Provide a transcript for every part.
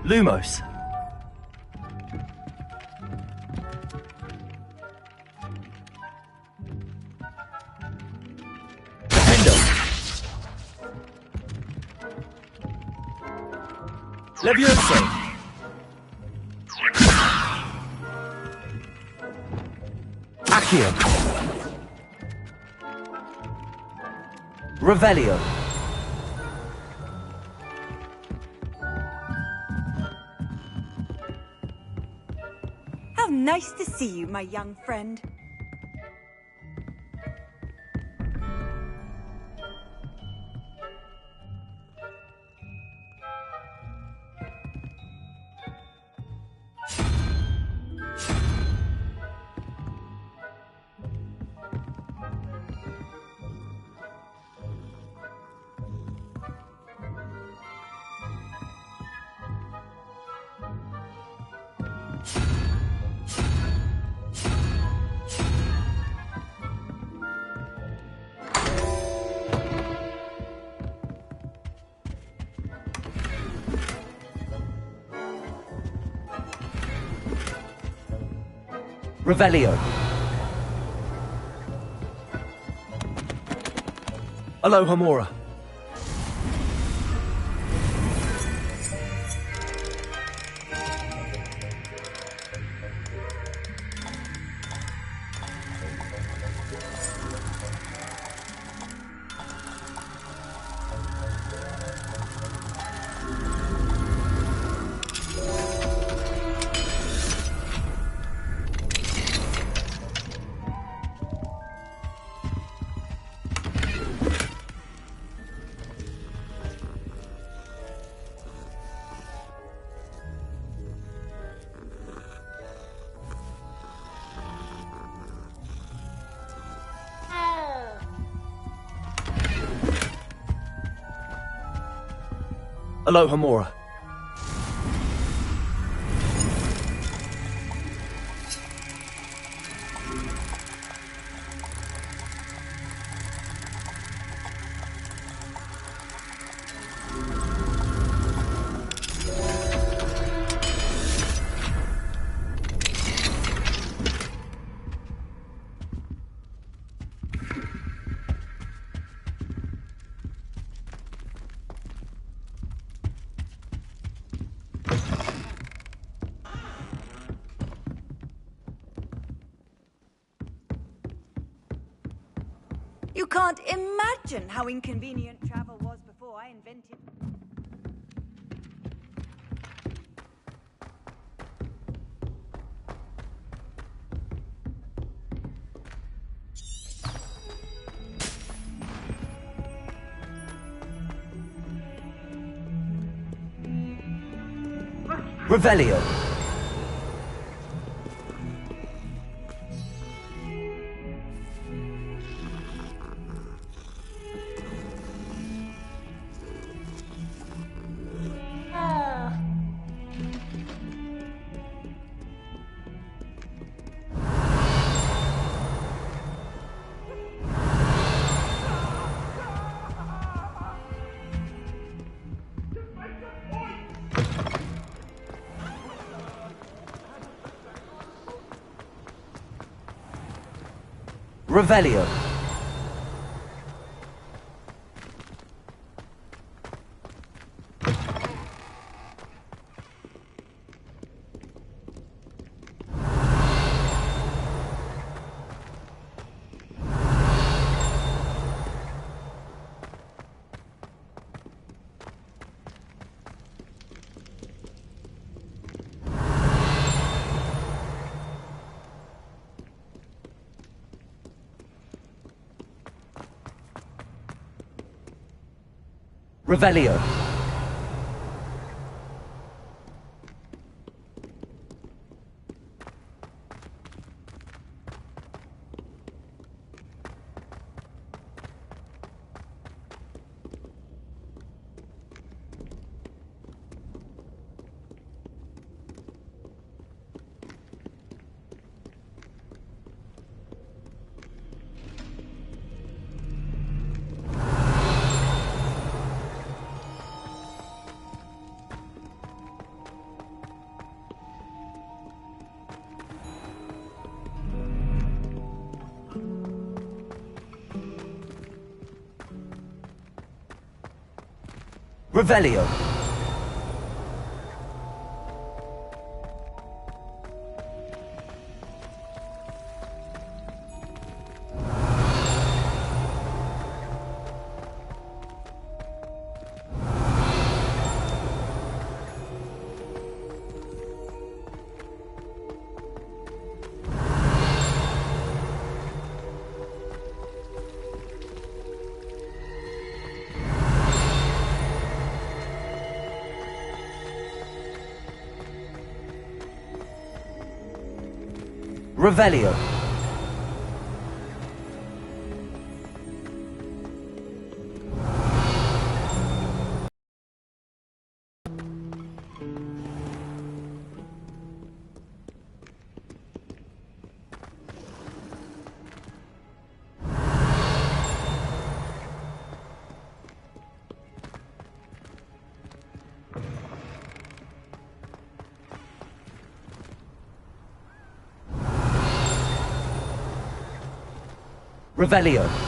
Lumos. Defendo. Levioso. Accio. Revelio. How nice to see you, my young friend. Revelio. Alohomora. Alohomora. You can't imagine how inconvenient travel was before I invented... Revelio. Revelio. Revelio. Revelio. Revelio. Revelio.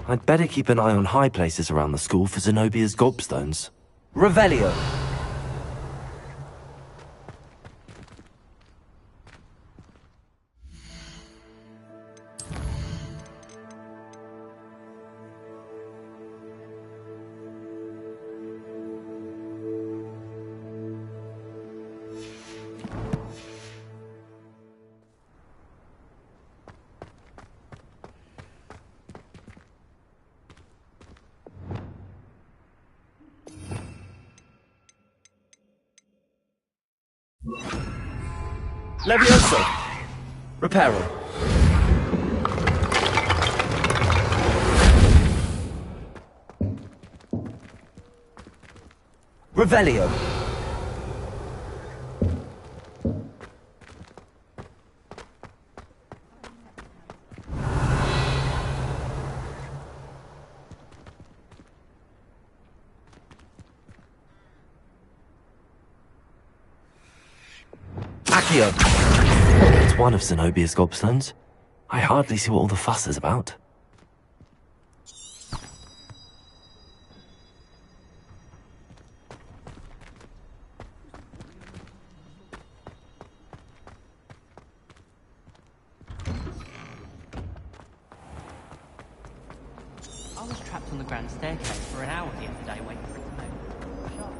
I'd better keep an eye on high places around the school for Zenobia's gobstones. Revelio. Levioso. Reparo. Revelio. Accio. It's one of Zenobia's gobstones. I hardly see what all the fuss is about. underground staircase for an hour the other day waiting for it to move. Sharp,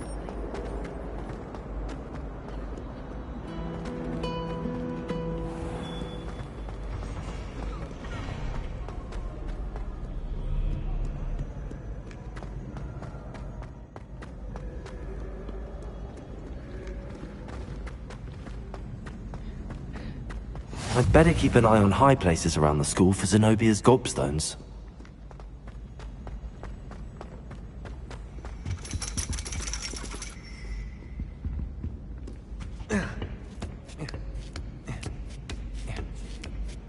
I'd better keep an eye on high places around the school for Zenobia's gobstones.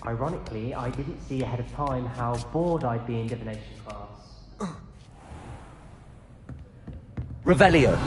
Ironically, I didn't see ahead of time how bored I'd be in divination class. Revelio.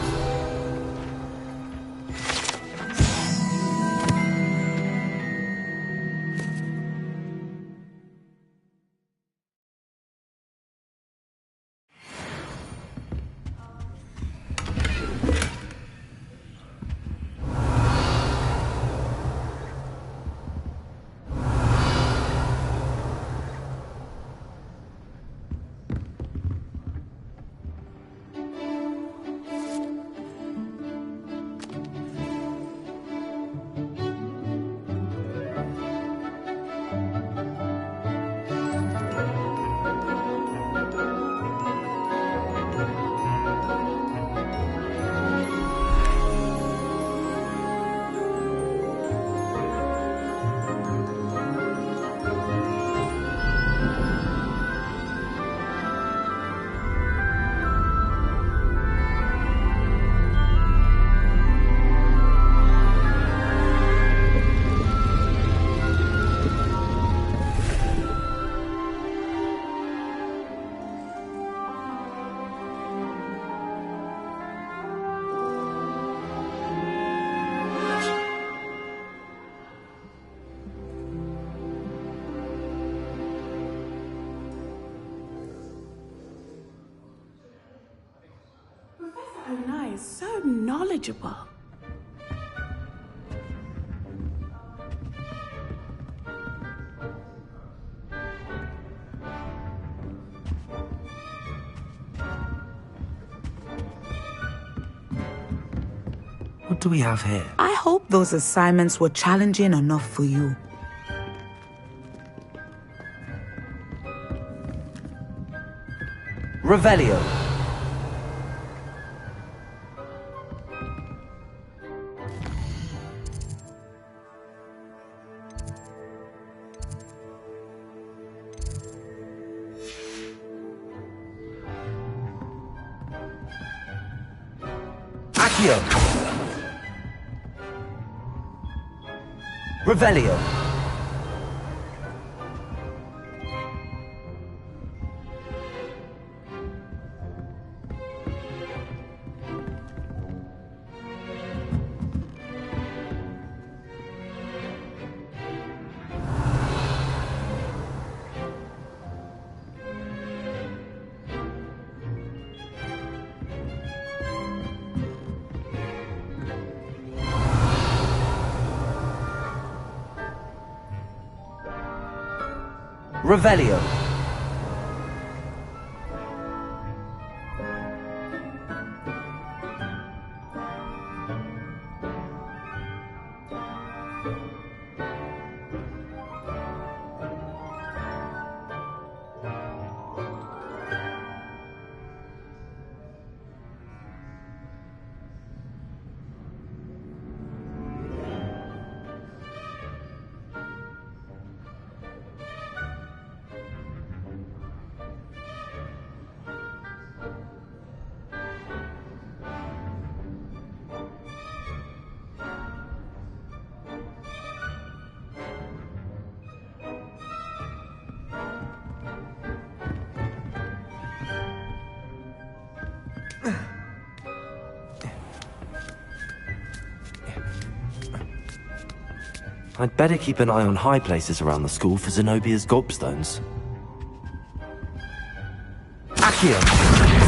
So nice, so knowledgeable. What do we have here? I hope those assignments were challenging enough for you. Revelio. Accio. Revelio. Revelio. I'd better keep an eye on high places around the school for Zenobia's gobstones. Accio.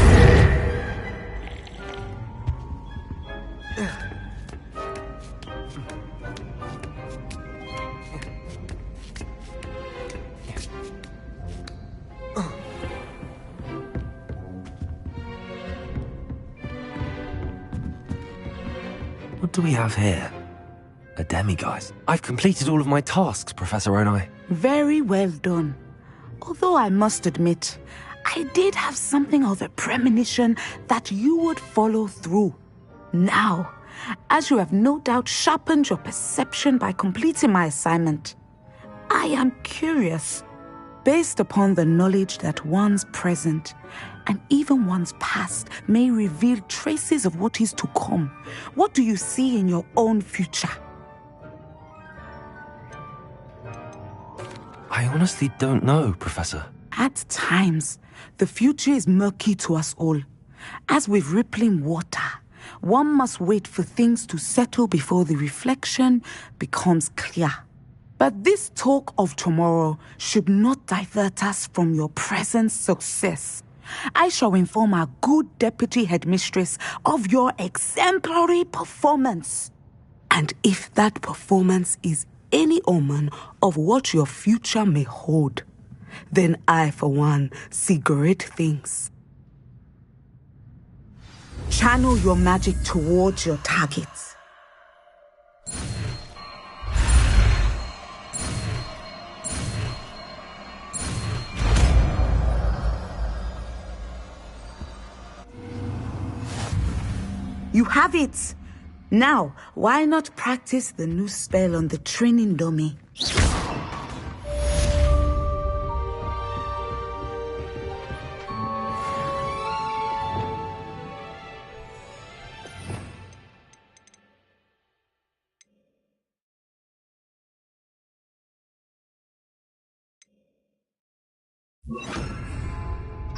What do we have here? A demiguise. I've completed all of my tasks, Professor Onai. Very well done. Although I must admit, I did have something of a premonition that you would follow through. Now, as you have no doubt sharpened your perception by completing my assignment, I am curious, based upon the knowledge that one's present and even one's past may reveal traces of what is to come. What do you see in your own future? I honestly don't know, Professor. At times, the future is murky to us all. As with rippling water, one must wait for things to settle before the reflection becomes clear. But this talk of tomorrow should not divert us from your present success. I shall inform our good deputy headmistress of your exemplary performance. And if that performance is any omen of what your future may hold, then I, for one, see great things. Channel your magic towards your targets. You have it! Now, why not practice the new spell on the training dummy?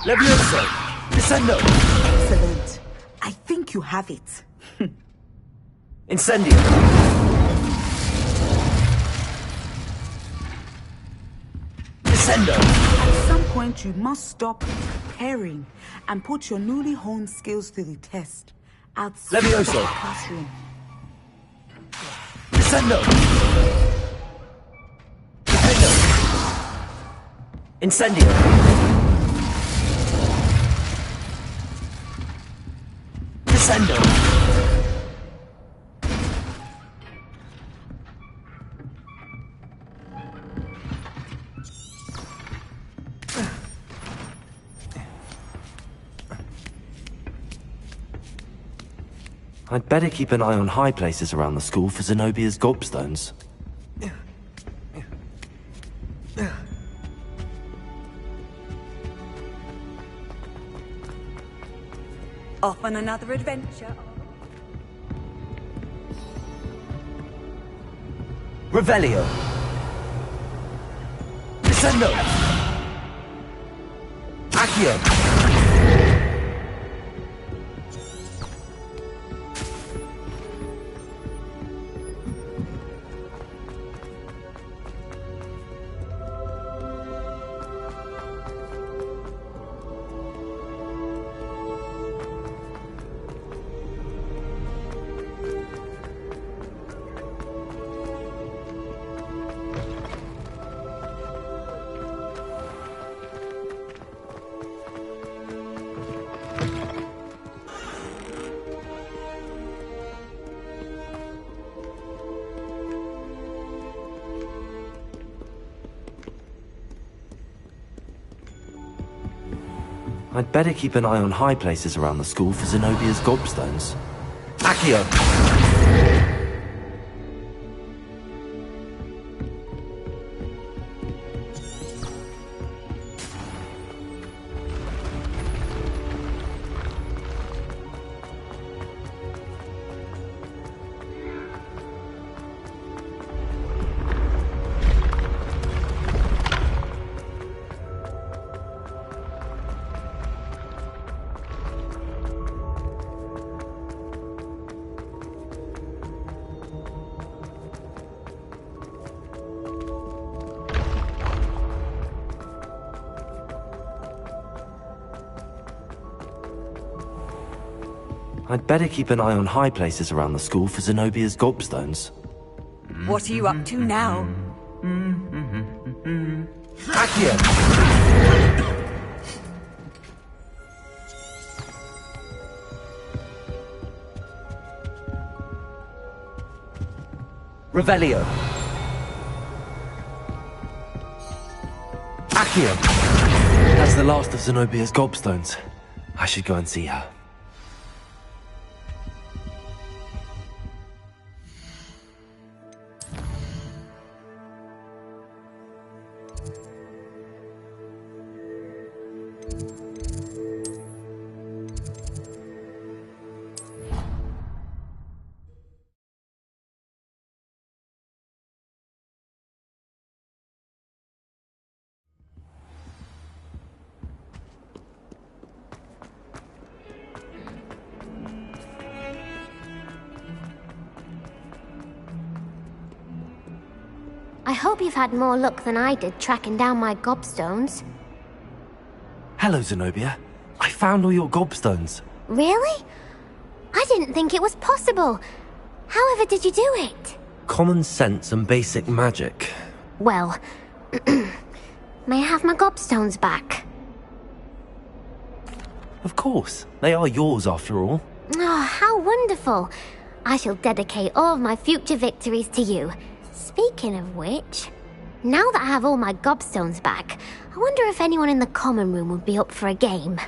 Levioso! Descendo! Excellent. I think you have it. Incendio! Descendo! At some point, you must stop preparing and put your newly honed skills to the test outside Levioso. the classroom. Descendo! Defendo! Incendio! Descendo! I'd better keep an eye on high places around the school for Zenobia's gobstones. Off on another adventure. Revelio! Descendo! Accio! I'd better keep an eye on high places around the school for Zenobia's gobstones. Accio! I'd better keep an eye on high places around the school for Zenobia's gobstones. What are you up to now? Accio! Revelio. Accio. That's the last of Zenobia's gobstones. I should go and see her. I hope you've had more luck than I did tracking down my gobstones. Hello, Zenobia. I found all your gobstones. Really? I didn't think it was possible. However did you do it? Common sense and basic magic. Well, may I have my gobstones back? Of course. They are yours after all. Oh, how wonderful. I shall dedicate all of my future victories to you. Speaking of which, now that I have all my gobstones back, I wonder if anyone in the common room would be up for a game.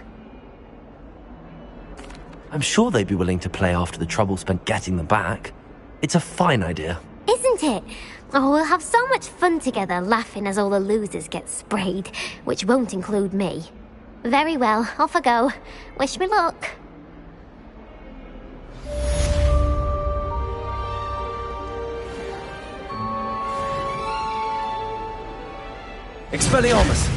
I'm sure they'd be willing to play after the trouble spent getting them back. It's a fine idea. Isn't it? Oh, we'll have so much fun together laughing as all the losers get sprayed, which won't include me. Very well, off I go. Wish me luck. Expelliarmus.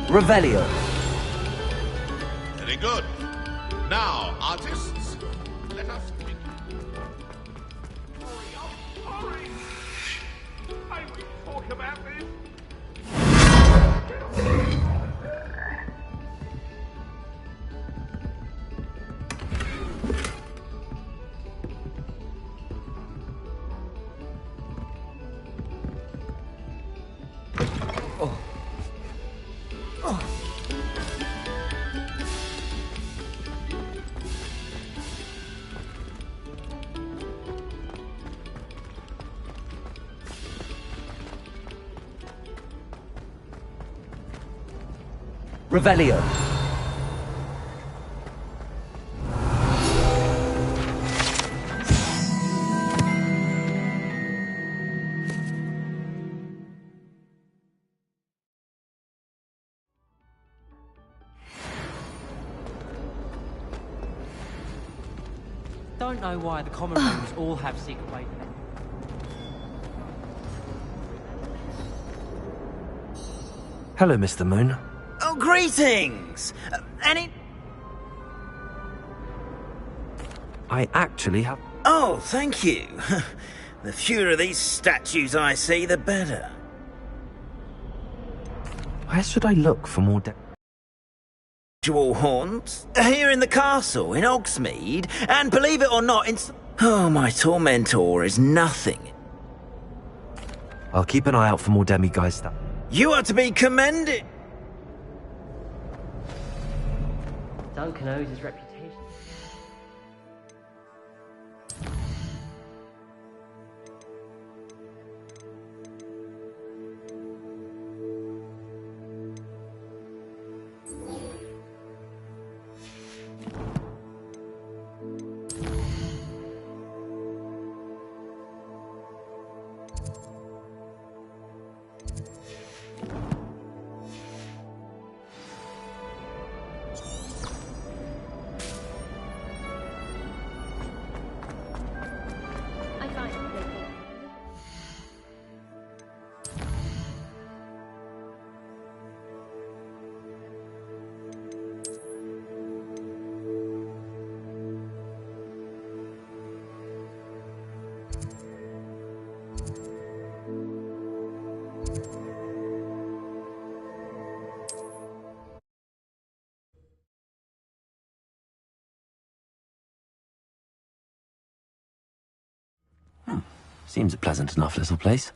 Revelio. Very good. Now, artists, let us begin. Hurry! I will talk about this. Revelio. Don't know why the common rooms all have secret ways. Hello, Mr. Moon. Oh, greetings! I actually have... Oh, thank you. The fewer of these statues I see, the better. Where should I look for more Dual haunts? Here in the castle, in Hogsmeade, and believe it or not, Oh, my tormentor is nothing. I'll keep an eye out for more demiguise stuff. You are to be commended. Duncan owes his reputation. Seems a pleasant enough little place.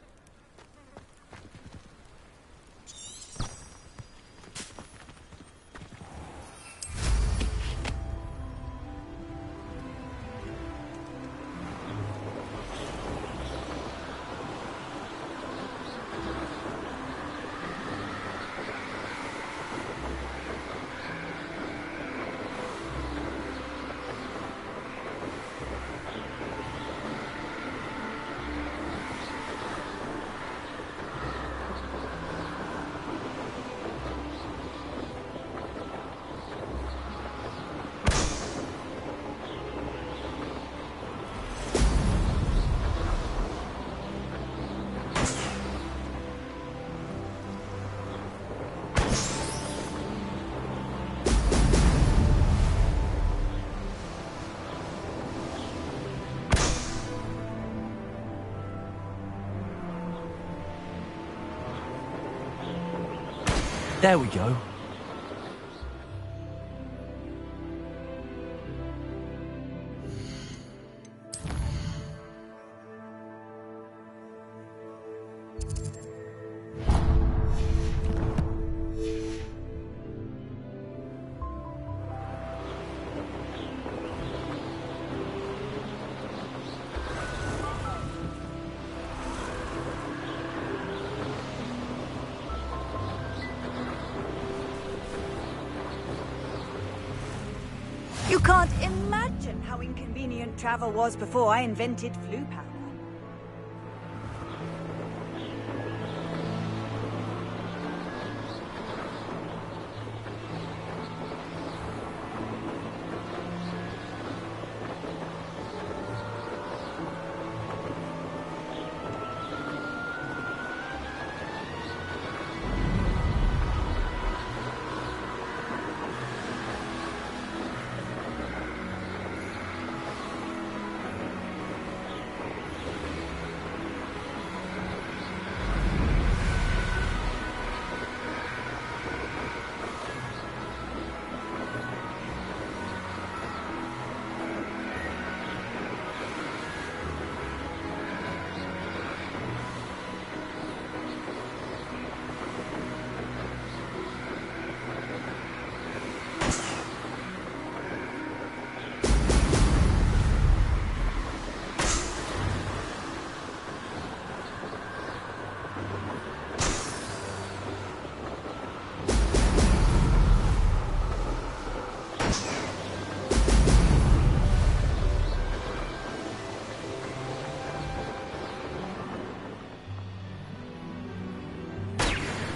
There we go. You can't imagine how inconvenient travel was before I invented flu powder.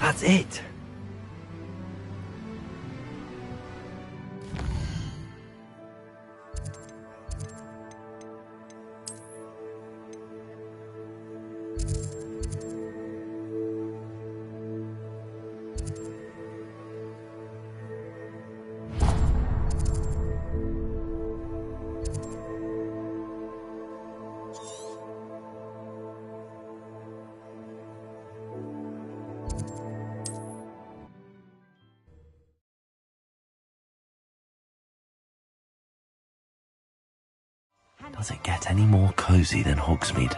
That's it. Does it get any more cosy than Hogsmeade?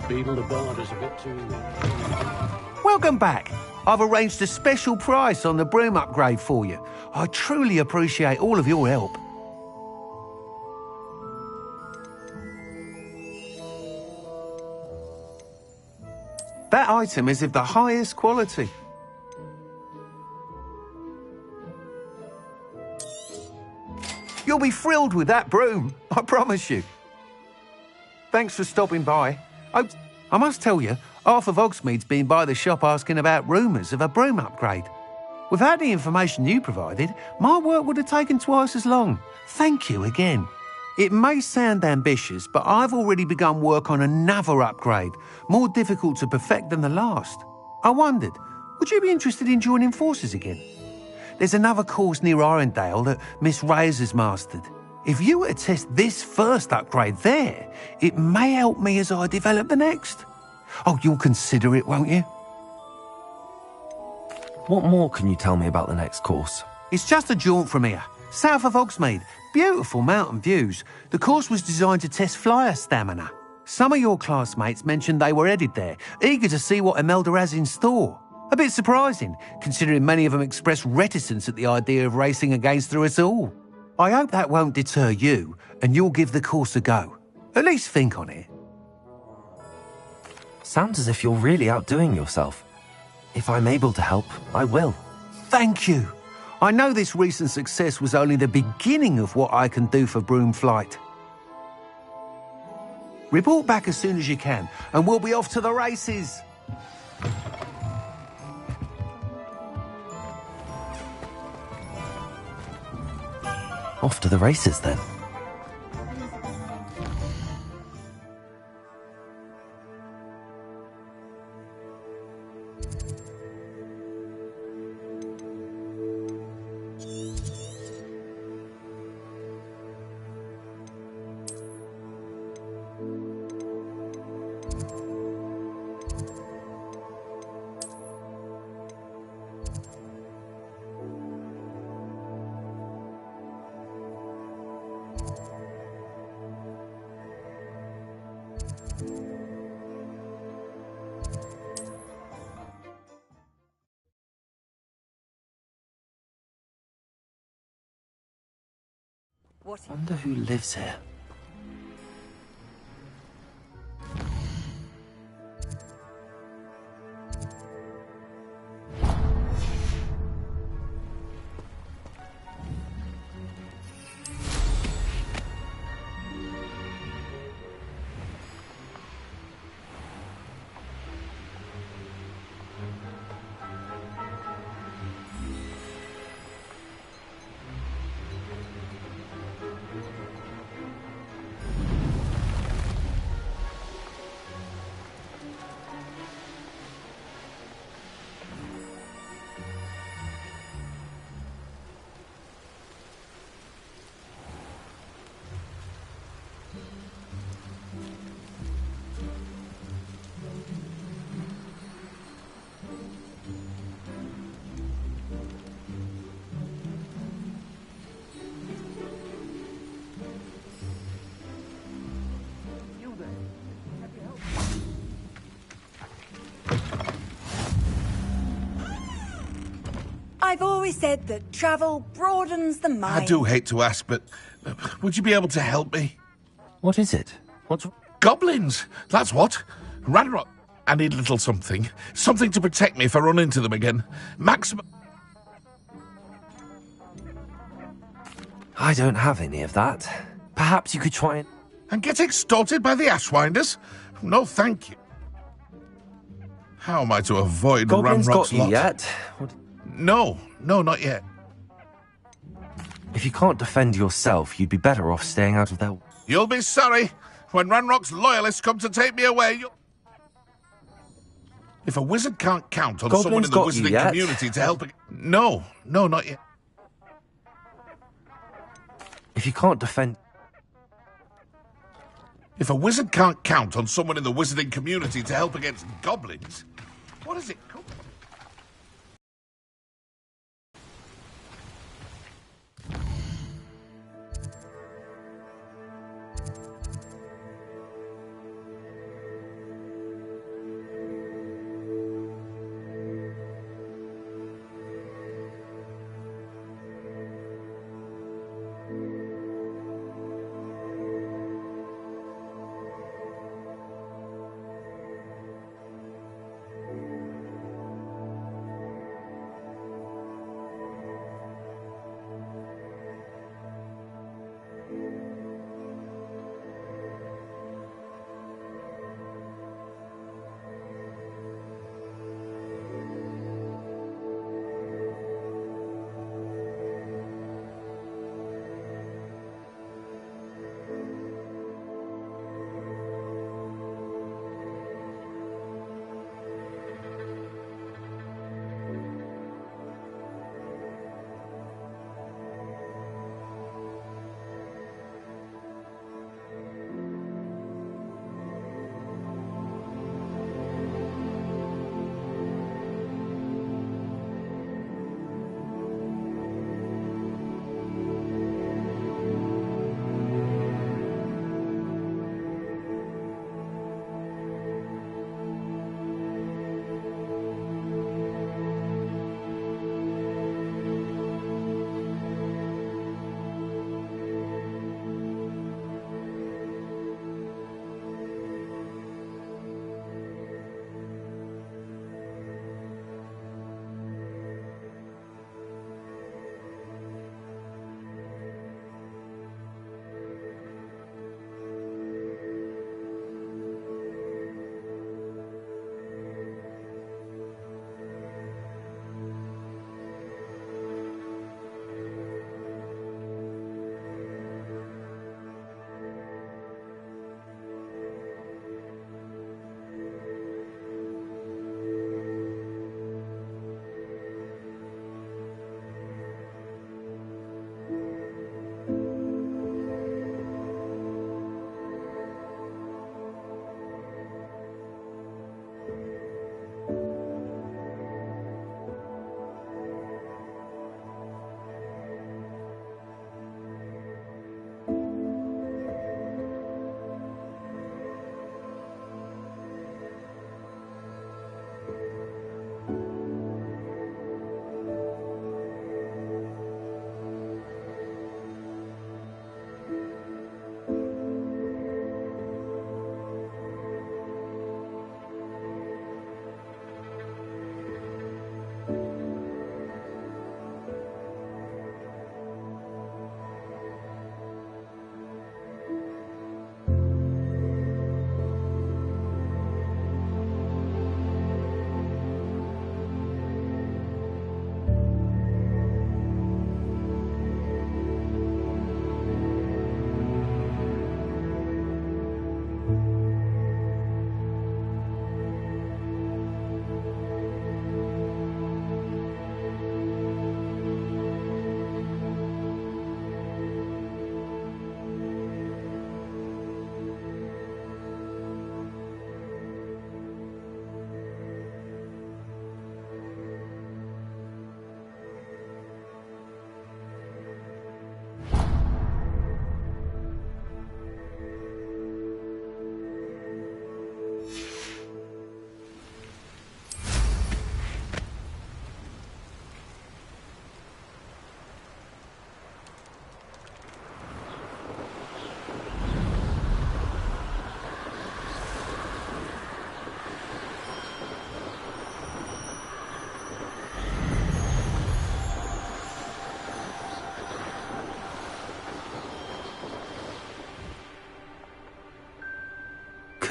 Beadle the Bard is a bit too... Welcome back. I've arranged a special price on the broom upgrade for you. I truly appreciate all of your help. That item is of the highest quality. You'll be thrilled with that broom, I promise you. Thanks for stopping by. I must tell you, half of Hogsmeade's been by the shop asking about rumours of a broom upgrade. Without the information you provided, my work would have taken twice as long. Thank you again. It may sound ambitious, but I've already begun work on another upgrade, more difficult to perfect than the last. I wondered, would you be interested in joining forces again? There's another course near Arendelle that Miss Reyes has mastered. If you were to test this first upgrade there, it may help me as I develop the next. Oh, you'll consider it, won't you? What more can you tell me about the next course? It's just a jaunt from here, south of Hogsmeade. Beautiful mountain views. The course was designed to test flyer stamina. Some of your classmates mentioned they were headed there, eager to see what Imelda has in store. A bit surprising, considering many of them expressed reticence at the idea of racing against her at all. I hope that won't deter you, and you'll give the course a go. At least think on it. Sounds as if you're really outdoing yourself. If I'm able to help, I will. Thank you. I know this recent success was only the beginning of what I can do for Broom Flight. Report back as soon as you can, and we'll be off to the races. Off to the races, then. Wonder who lives here. I've always said that travel broadens the mind. I do hate to ask, but would you be able to help me? What is it? What's... Goblins! That's what. Ranrock. I need a little something. Something to protect me if I run into them again. Maximum... I don't have any of that. Perhaps you could try and... And get extorted by the Ashwinders? No, thank you. How am I to avoid Goblins Ranrock's got you lot? yet? What... No, not yet. If you can't defend yourself, you'd be better off staying out of their... You'll be sorry when Ranrock's loyalists come to take me away. If a wizard can't count on someone in the wizarding community to help... No, not yet. If you can't defend... If a wizard can't count on someone in the wizarding community to help against goblins, what is it called?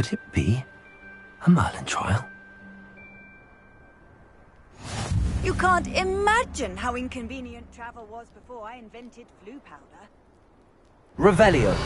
Could it be a Merlin trial? You can't imagine how inconvenient travel was before I invented flu powder. Revelio.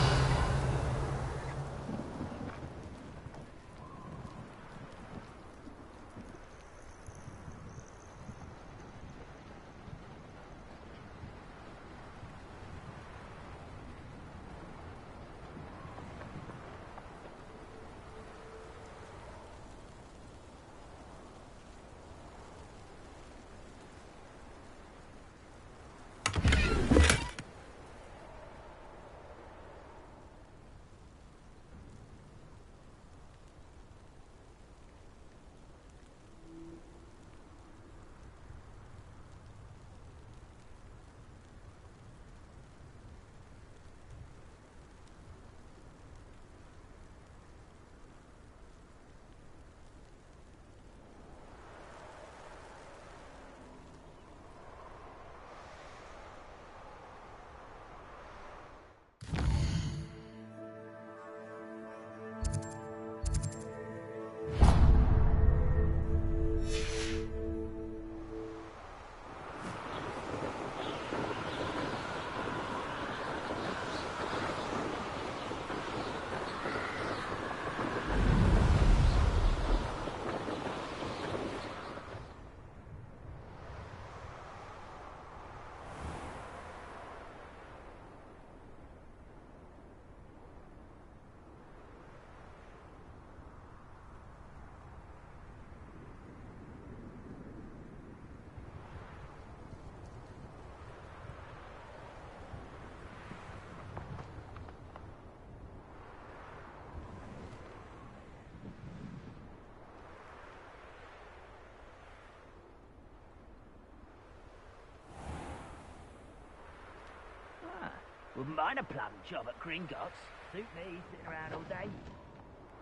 Wouldn't mind a plum job at Gringotts. Suit me, sitting around all day.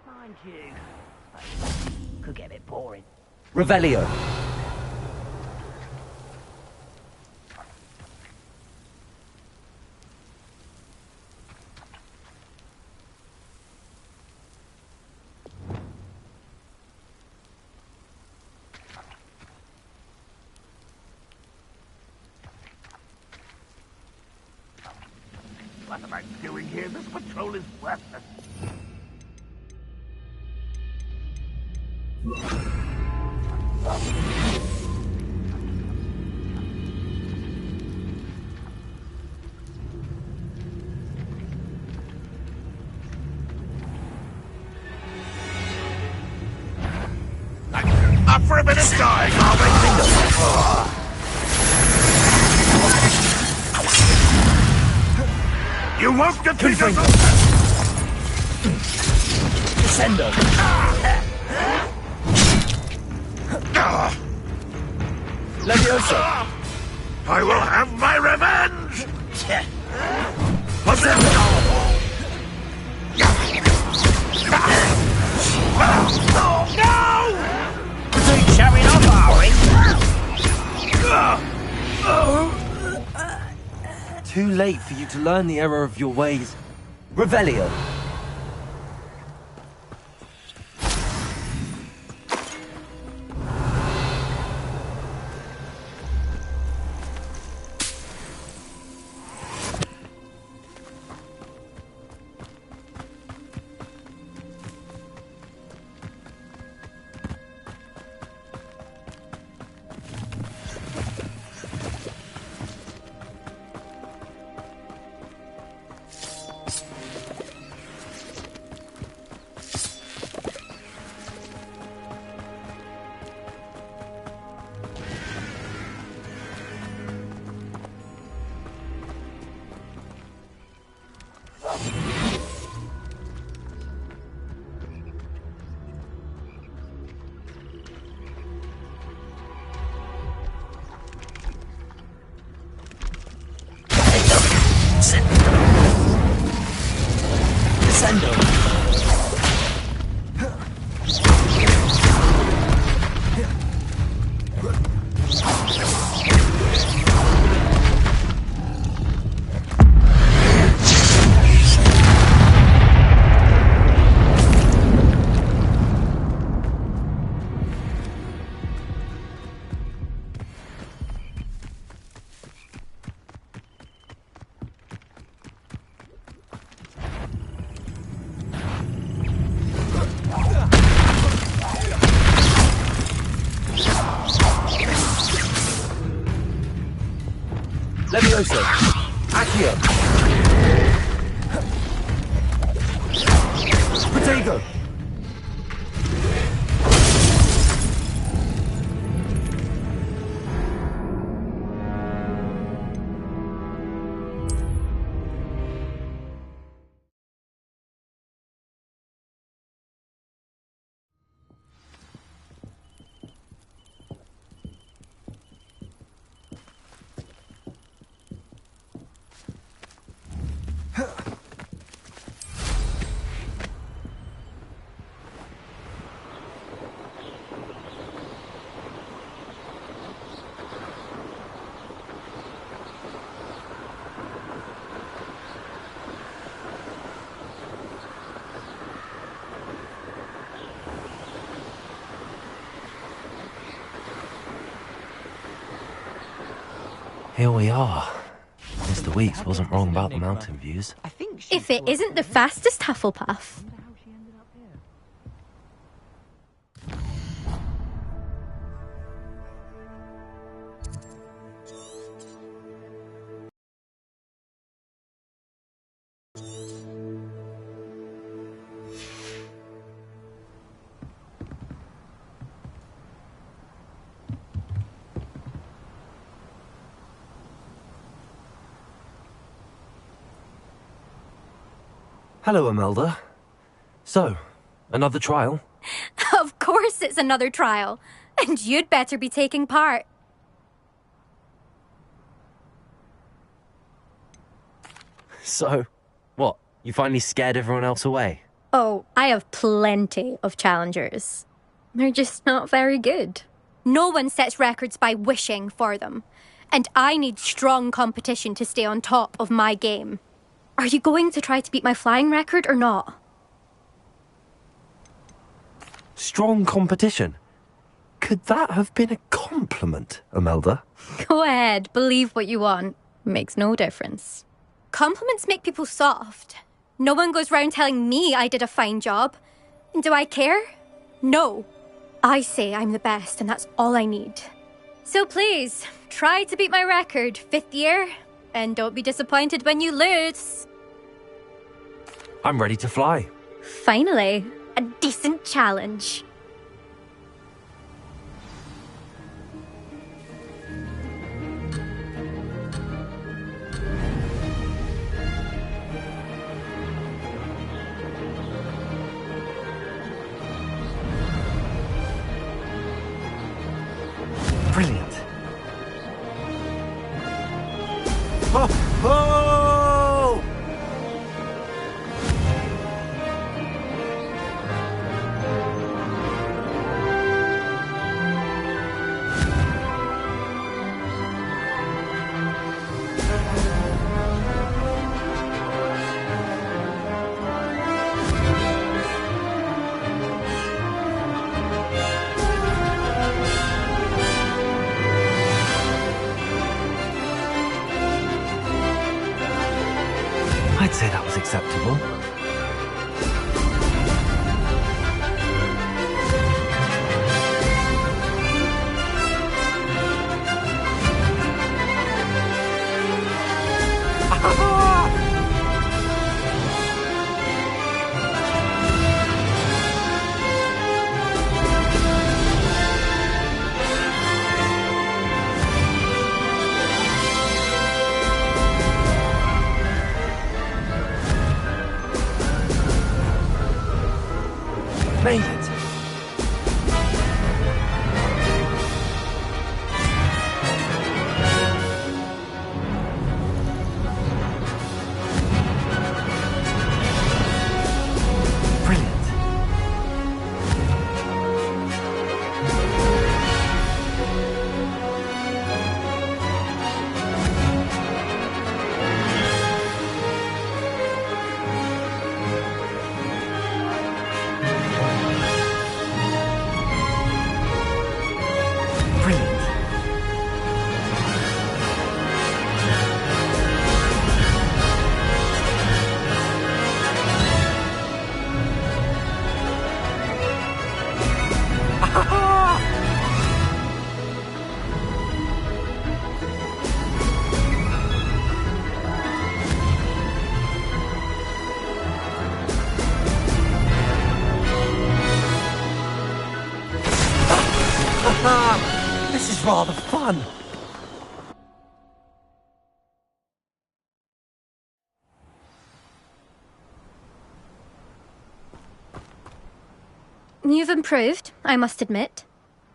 Mind you, could get a bit boring. Revelio. What am I doing here? This patrol is worthless. Up for a bit of dying, are we? You won't defeat us! Descendo. Leviosa. I will have my revenge! No! Keep showing off, are we? Too late for you to learn the error of your ways. Revelio. Levioso. Accio. Protego. Here we are. Mr. Weeks wasn't wrong about the mountain views. If it isn't the fastest Hufflepuff. Hello, Imelda. So, another trial? Of course it's another trial. And you'd better be taking part. So, what? You finally scared everyone else away? Oh, I have plenty of challengers. They're just not very good. No one sets records by wishing for them. And I need strong competition to stay on top of my game. Are you going to try to beat my flying record or not? Strong competition? Could that have been a compliment, Imelda? Go ahead, believe what you want. Makes no difference. Compliments make people soft. No one goes round telling me I did a fine job. And do I care? No. I say I'm the best and that's all I need. So please, try to beat my record, 5th year. And don't be disappointed when you lose. I'm ready to fly. Finally, a decent challenge. Brilliant. Oh! I'd say that was acceptable. That's rather fun. You've improved, I must admit.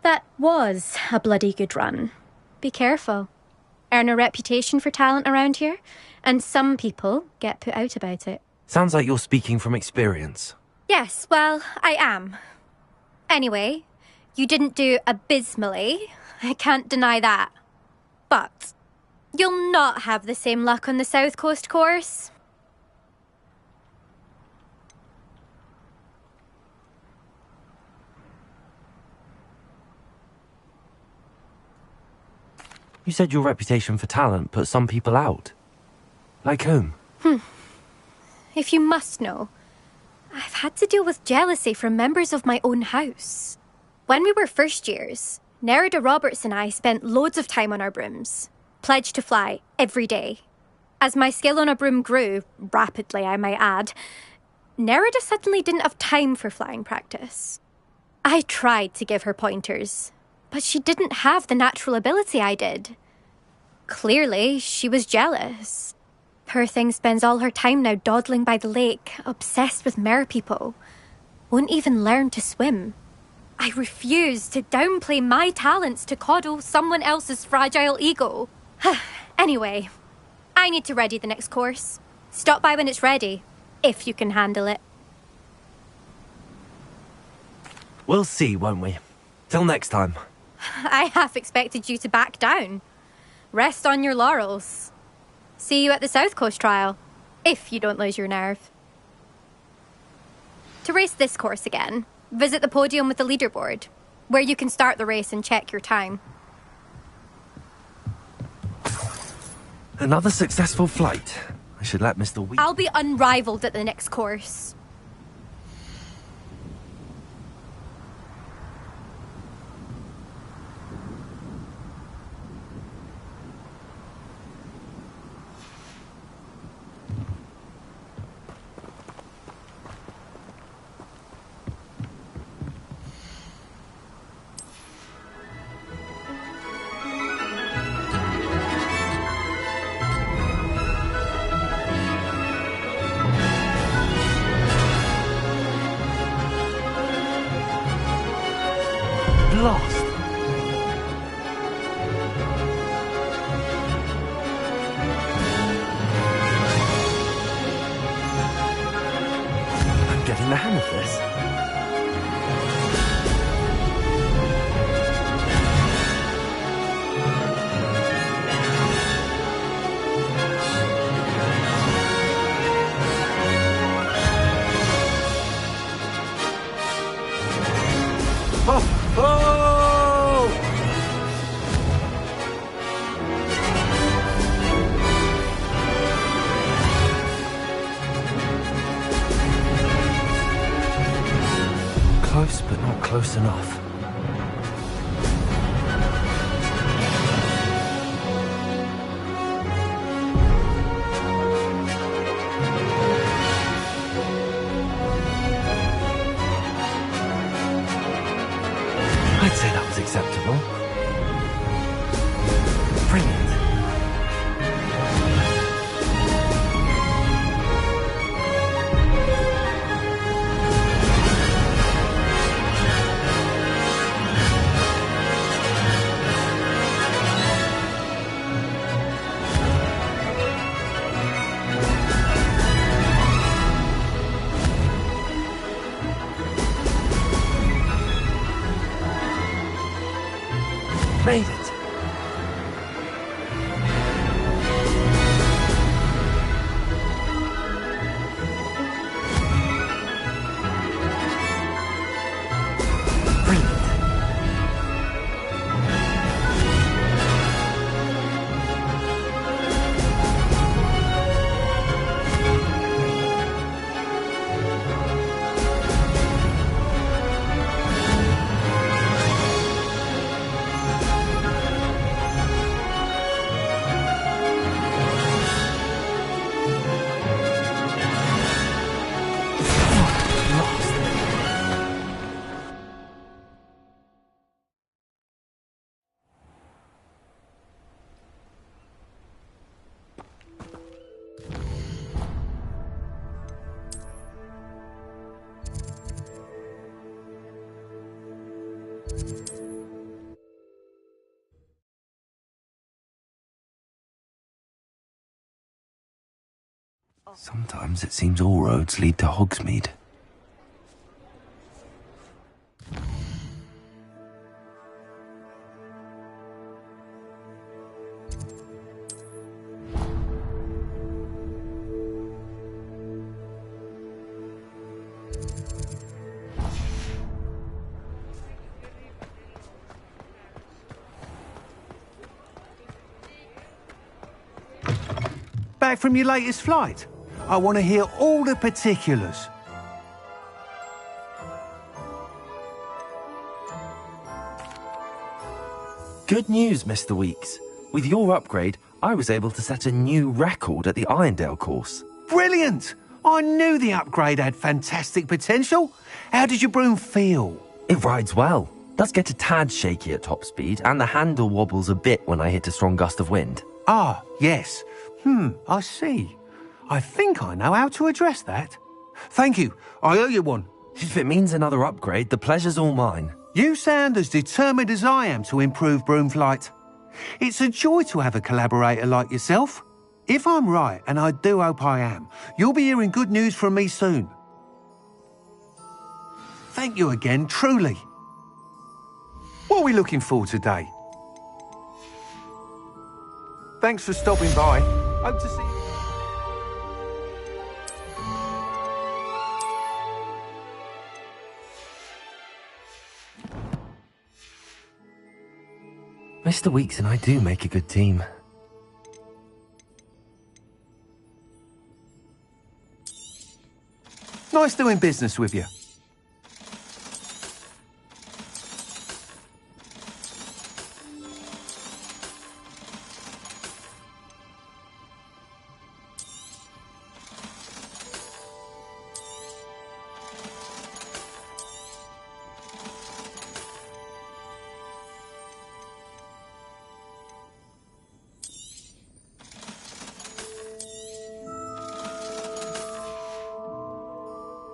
That was a bloody good run. Be careful. Earn a reputation for talent around here, and some people get put out about it. Sounds like you're speaking from experience. Yes, well, I am. Anyway, you didn't do abysmally. I can't deny that. But you'll not have the same luck on the South Coast course. You said your reputation for talent put some people out. Like whom? If you must know, I've had to deal with jealousy from members of my own house. When we were first years, Nerida Roberts and I spent loads of time on our brooms, pledged to fly every day. As my skill on a broom grew, rapidly I might add, Nerida suddenly didn't have time for flying practice. I tried to give her pointers, but she didn't have the natural ability I did. Clearly, she was jealous. Poor thing spends all her time now dawdling by the lake, obsessed with merpeople. Won't even learn to swim. I refuse to downplay my talents to coddle someone else's fragile ego. Anyway, I need to ready the next course. Stop by when it's ready, if you can handle it. We'll see, won't we? Till next time. I half expected you to back down. Rest on your laurels. See you at the South Coast trial, if you don't lose your nerve. To race this course again, visit the podium with the leaderboard, where you can start the race and check your time. Another successful flight. I should let Mr. Wheat... I'll be unrivaled at the next course. Lost. I'm getting the hang of this. Close, but not close enough. I'd say that was acceptable. Brilliant. Made it. Brilliant. Sometimes it seems all roads lead to Hogsmeade. Back from your latest flight? I want to hear all the particulars. Good news, Mr. Weeks. With your upgrade, I was able to set a new record at the Irondale course. Brilliant! I knew the upgrade had fantastic potential. How did your broom feel? It rides well. Does get a tad shaky at top speed, and the handle wobbles a bit when I hit a strong gust of wind. Ah, yes. I see. I think I know how to address that. Thank you. I owe you one. If it means another upgrade, the pleasure's all mine. You sound as determined as I am to improve broom flight. It's a joy to have a collaborator like yourself. If I'm right, and I do hope I am, you'll be hearing good news from me soon. Thank you again, truly. What are we looking for today? Thanks for stopping by. Hope to see you. Mr. Weeks and I do make a good team. Nice doing business with you.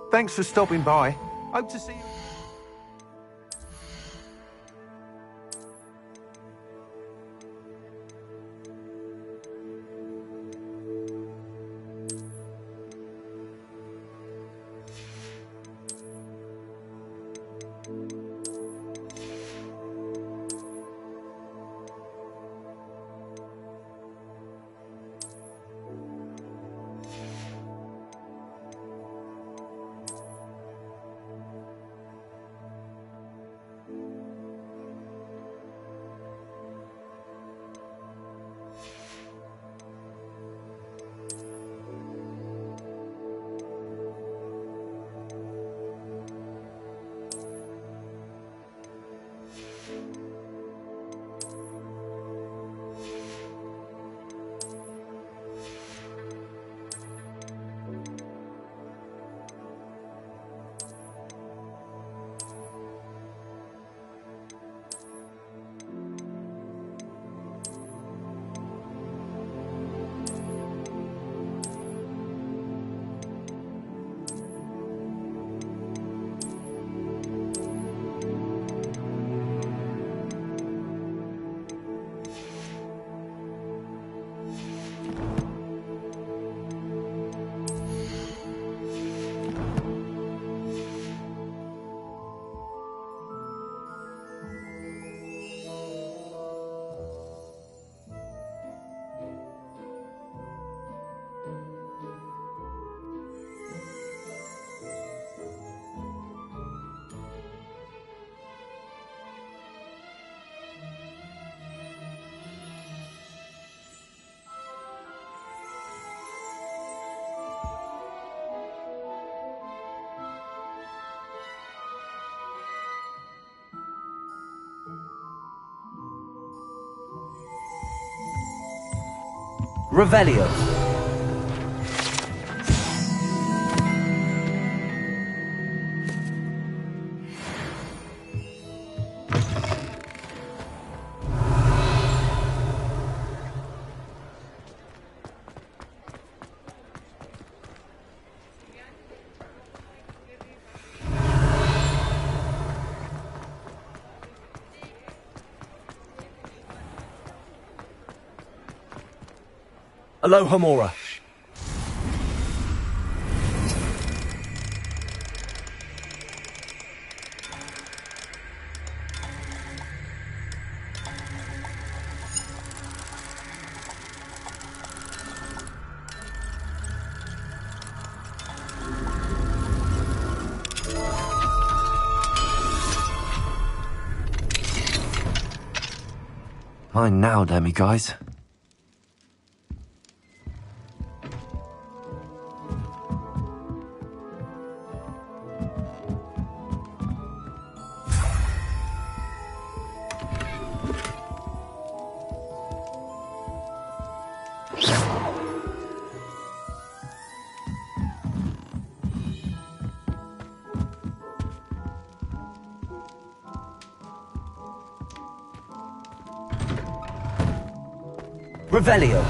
Thanks for stopping by. Hope to see you. Revelio. Aloha Mora. Mine now, Demi, guys. Revelio.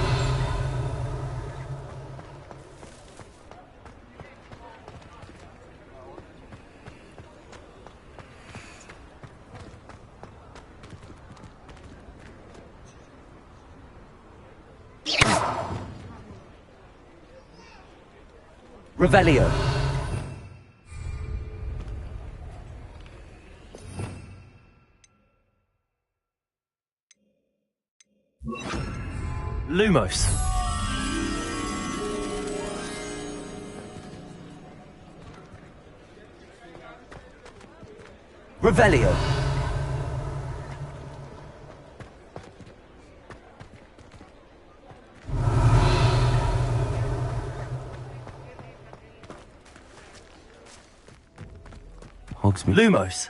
Revelio. Lumos. Revelio. Hogsmeade. Lumos.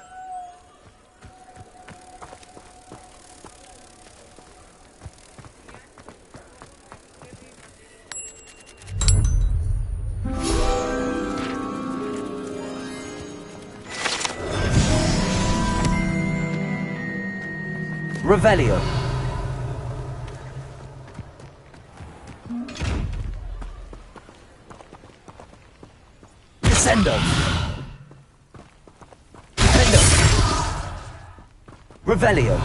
Revelio. Descendo. Descendo. Revelio.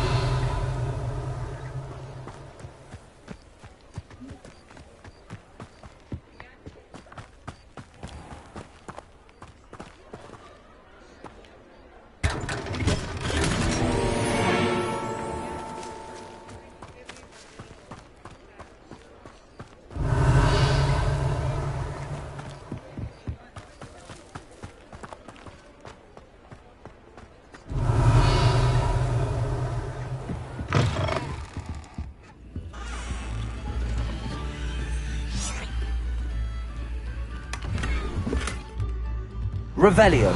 Revelio.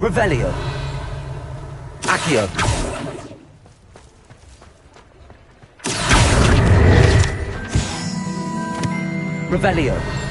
Revelio. Accio. Revelio.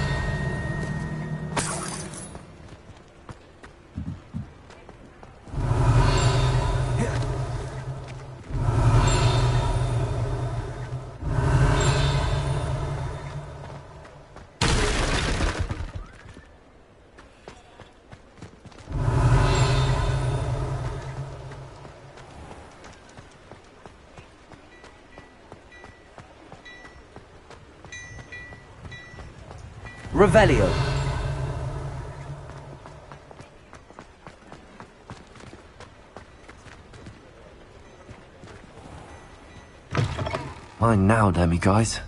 Revelio. Mine now, Demi, guys.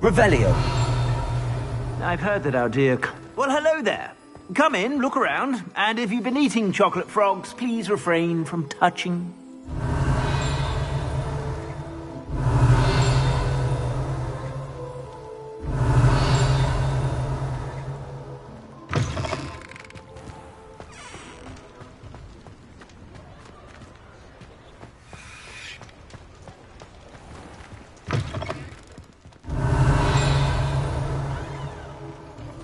Revelio. I've heard that our dear... Well, hello there. Come in, look around, and if you've been eating chocolate frogs, please refrain from touching.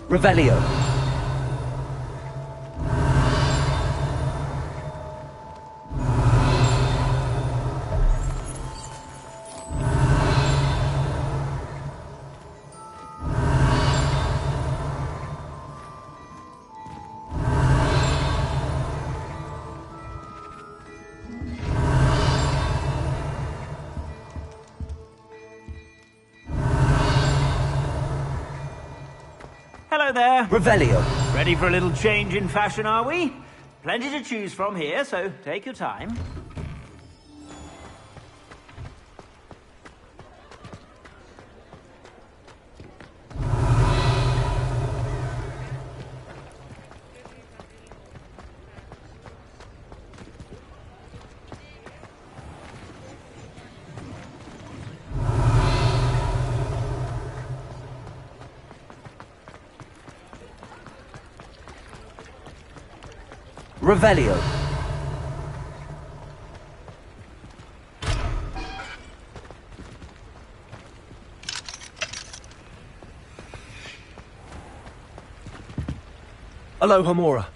Revelio. Hello there. Revelio. Ready for a little change in fashion, are we? Plenty to choose from here, so take your time. Revelio. Aloha Mora.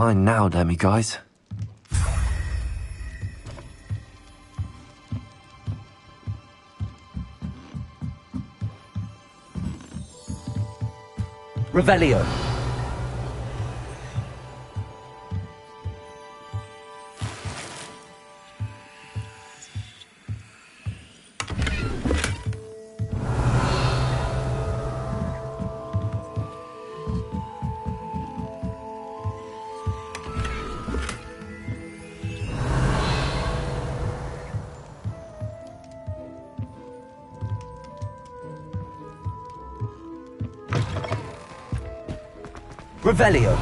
Fine now, Demi guys. Revelio. Revelio.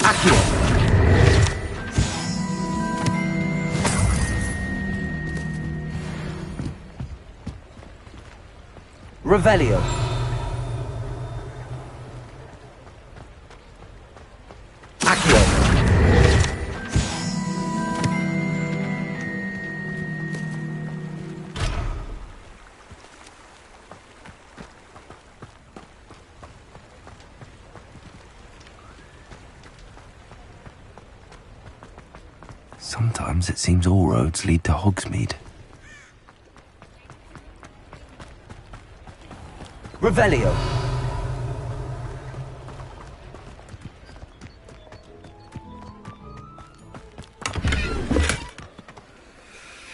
Accio. Revelio. Accio. Sometimes it seems all roads lead to Hogsmeade. Revelio.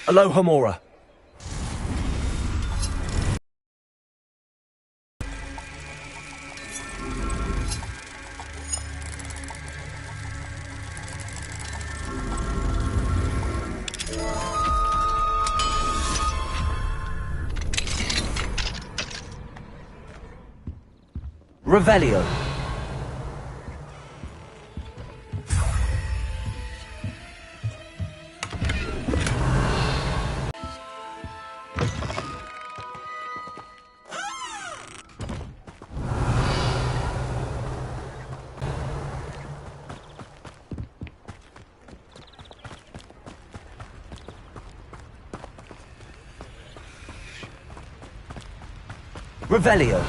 Aloha Mora. Revelio. Revelio.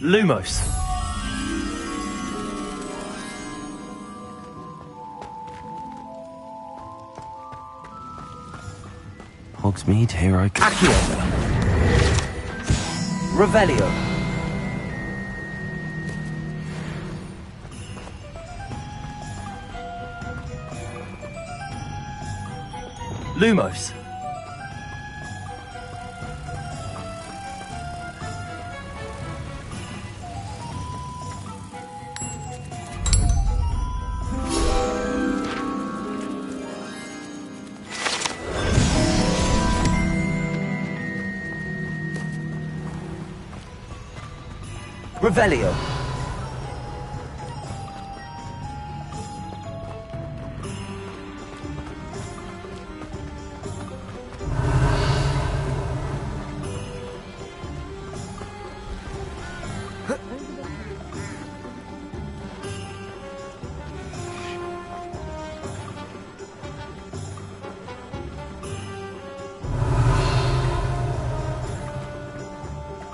Lumos. Hogsmeade, here I come. Accio. Revelio. Lumos. Revelio.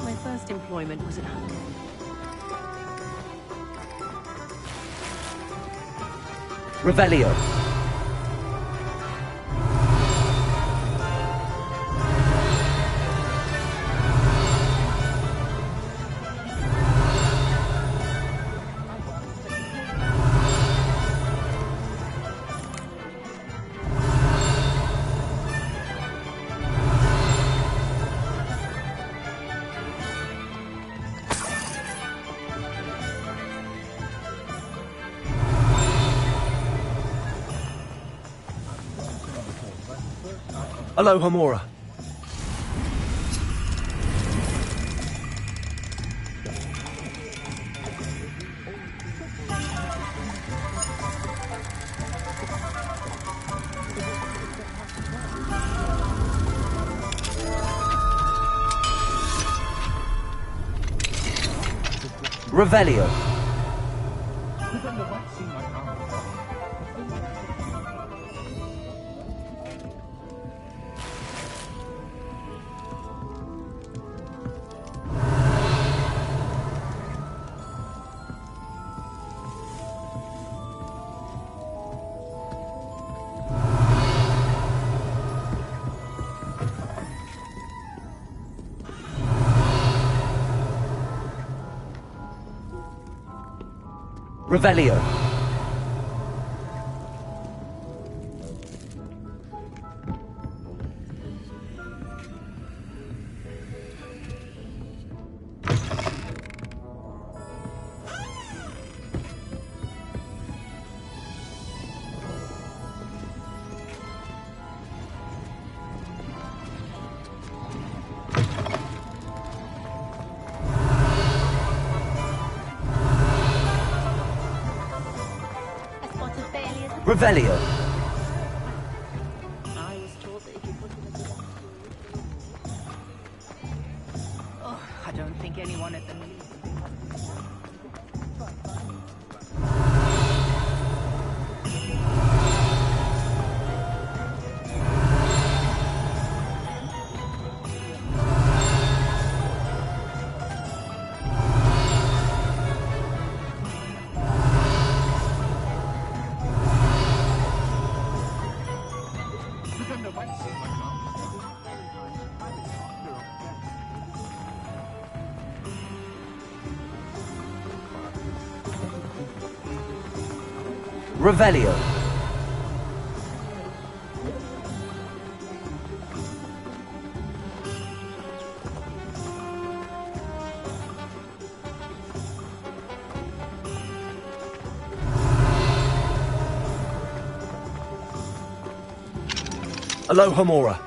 My first employment was at hunting. Revelio. Alohomora. Revelio. Revelio. Revelio. Oh, I don't think anyone at the Revelio. Alohomora.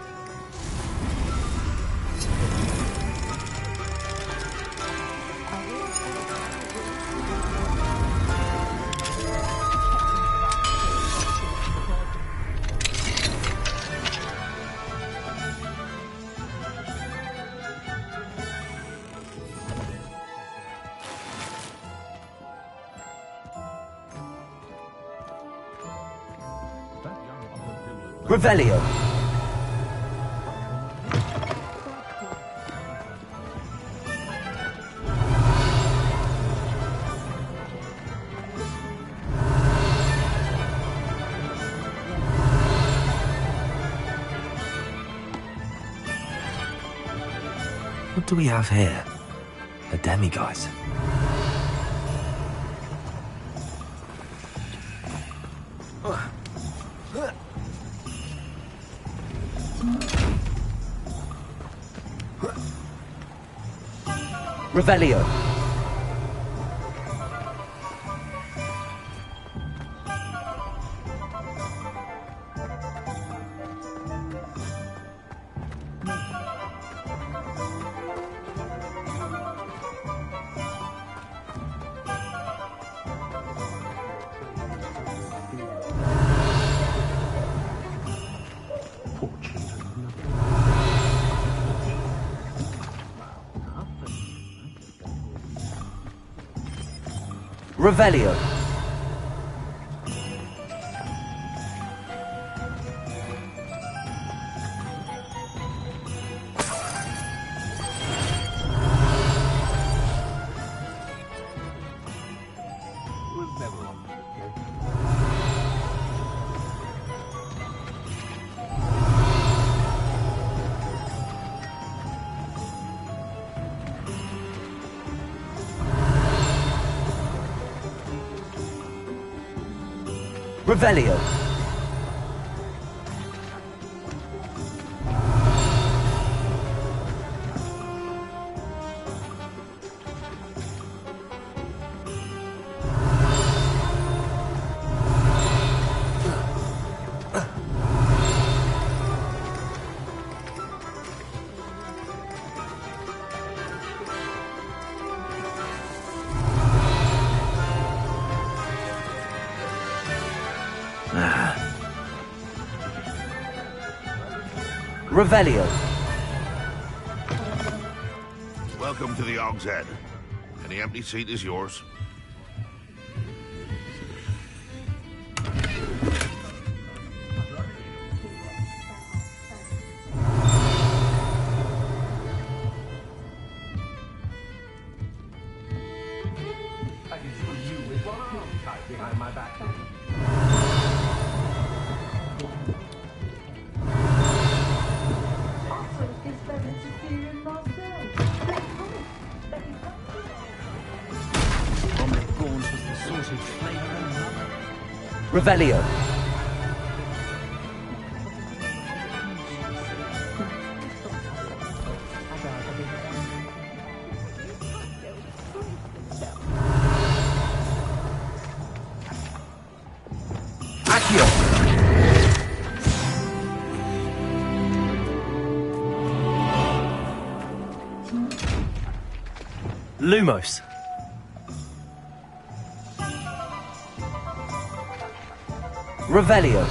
Revelio. What do we have here? A demiguise. Revelio. Revelio. Revelio. Revelio. Welcome to the Og's Head. Any empty seat is yours. I can see you with one arm tied behind my back. Revelio. Accio. Lumos. Revelio.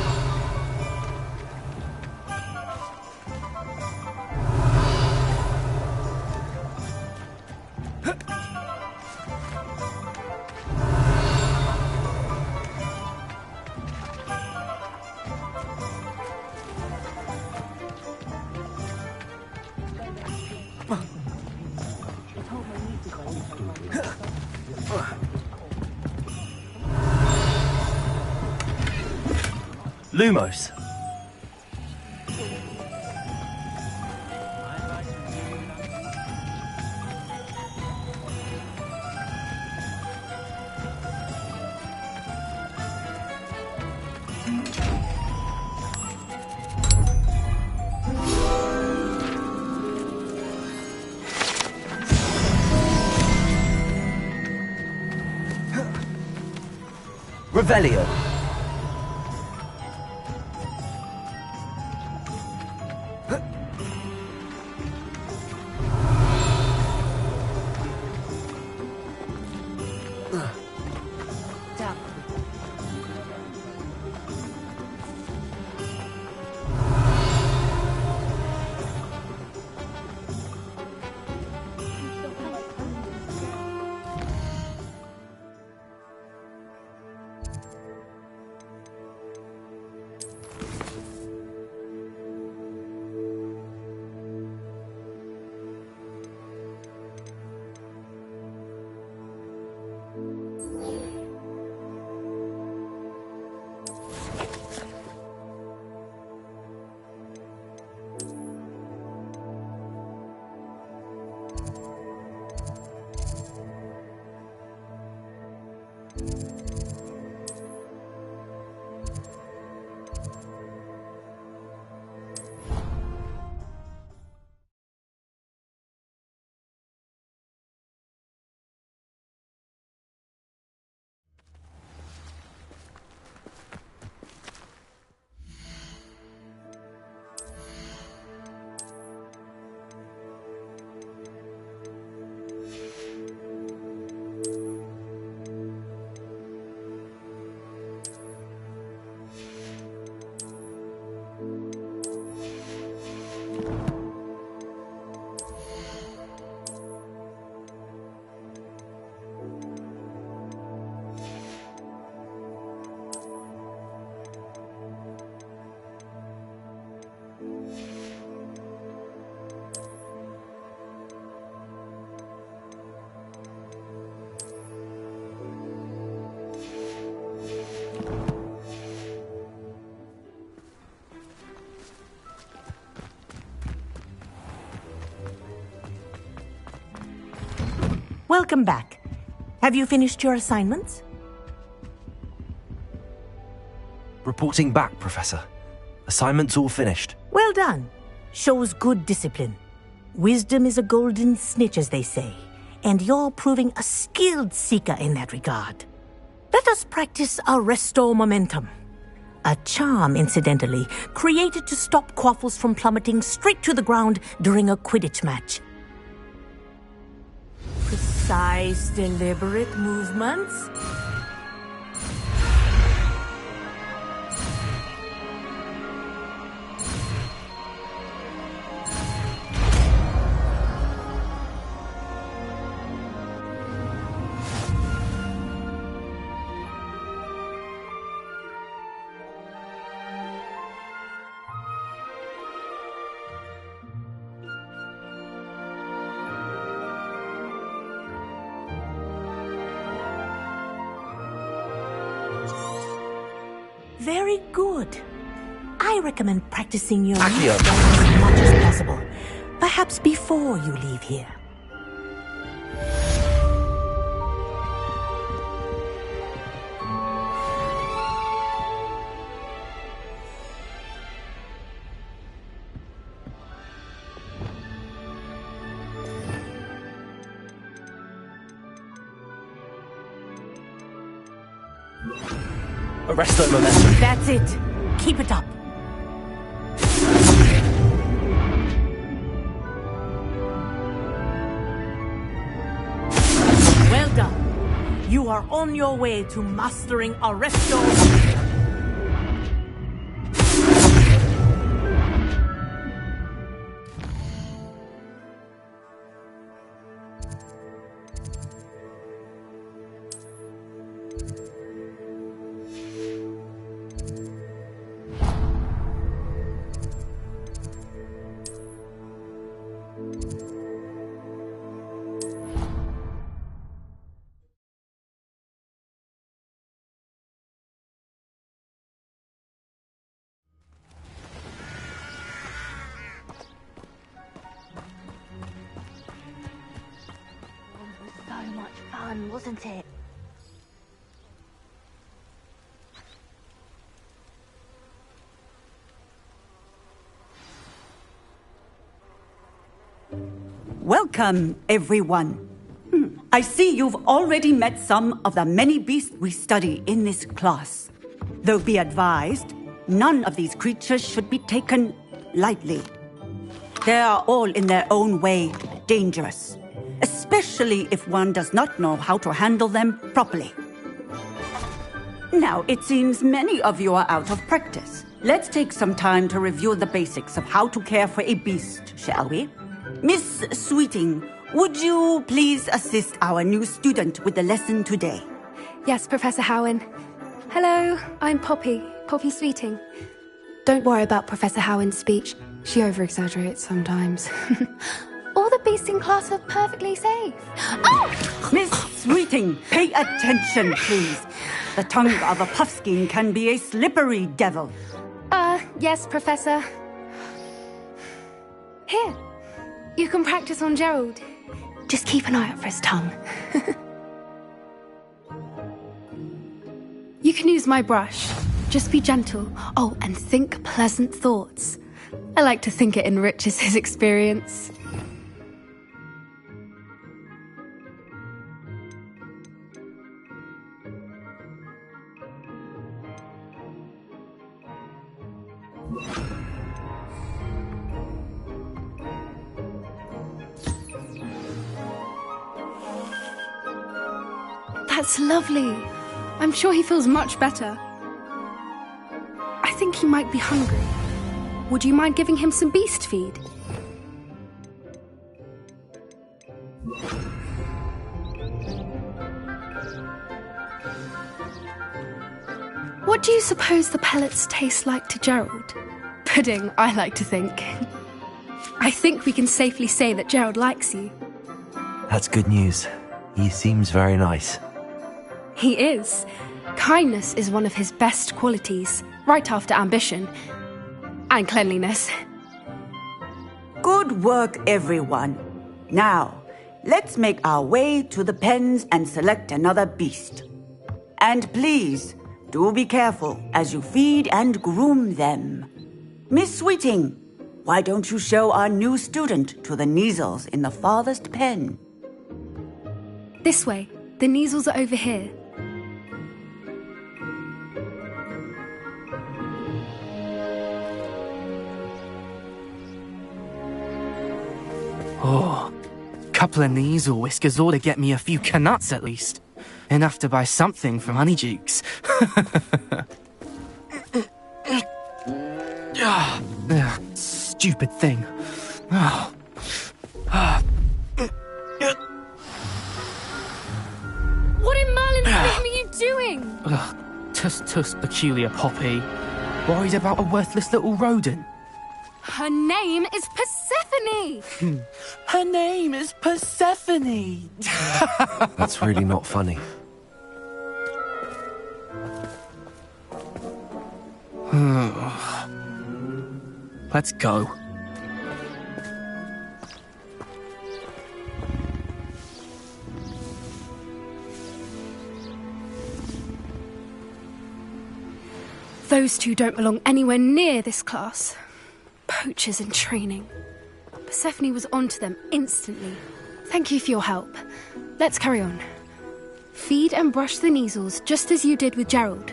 Lumos. Revelio. Welcome back. Have you finished your assignments? Reporting back, Professor. Assignment's all finished. Well done. Shows good discipline. Wisdom is a golden snitch, as they say, and you're proving a skilled seeker in that regard. Let us practice Arresto Momentum. A charm, incidentally, created to stop quaffles from plummeting straight to the ground during a Quidditch match. Precise, deliberate movements. Very good. I recommend practicing your Accio. as much as possible. Perhaps before you leave here. Arresto Momentum. That's it. Keep it up. Well done. You are on your way to mastering Arresto. So much fun, wasn't it? Welcome, everyone. I see you've already met some of the many beasts we study in this class. Though be advised, none of these creatures should be taken lightly. They are all in their own way dangerous, especially if one does not know how to handle them properly. Now, it seems many of you are out of practice. Let's take some time to review the basics of how to care for a beast, shall we? Miss Sweeting, would you please assist our new student with the lesson today? Yes, Professor Howen. Hello, I'm Poppy Sweeting. Don't worry about Professor Howen's speech. She over-exaggerates sometimes. All the beasts in class are perfectly safe. Oh! Miss Sweeting, pay attention, please. The tongue of a puffskein can be a slippery devil. Yes, Professor. Here, you can practice on Gerald. Just keep an eye out for his tongue. can use my brush. Just be gentle. Oh, and think pleasant thoughts. I like to think it enriches his experience. That's lovely. I'm sure he feels much better. I think he might be hungry. Would you mind giving him some beast feed? What do you suppose the pellets taste like to Gerald? Pudding, I like to think. I think we can safely say that Gerald likes you. That's good news. He seems very nice. He is. Kindness is one of his best qualities, right after ambition. And cleanliness. Good work, everyone. Now, let's make our way to the pens and select another beast. And please, do be careful as you feed and groom them. Miss Sweeting, why don't you show our new student to the Kneazles in the farthest pen? This way. The Kneazles are over here. Oh, couple of Kneazle whiskers ought to get me a few canuts at least. Enough to buy something from Honeydukes. Stupid thing. Oh. What in Merlin's name are you doing? Tuss, peculiar Poppy. Worried about a worthless little rodent. Her name is Persephone! Her name is Persephone! That's really not funny. Let's go. Those two don't belong anywhere near this class. Poachers in training. Persephone was onto them instantly. Thank you for your help. Let's carry on. Feed and brush the Kneazles just as you did with Gerald.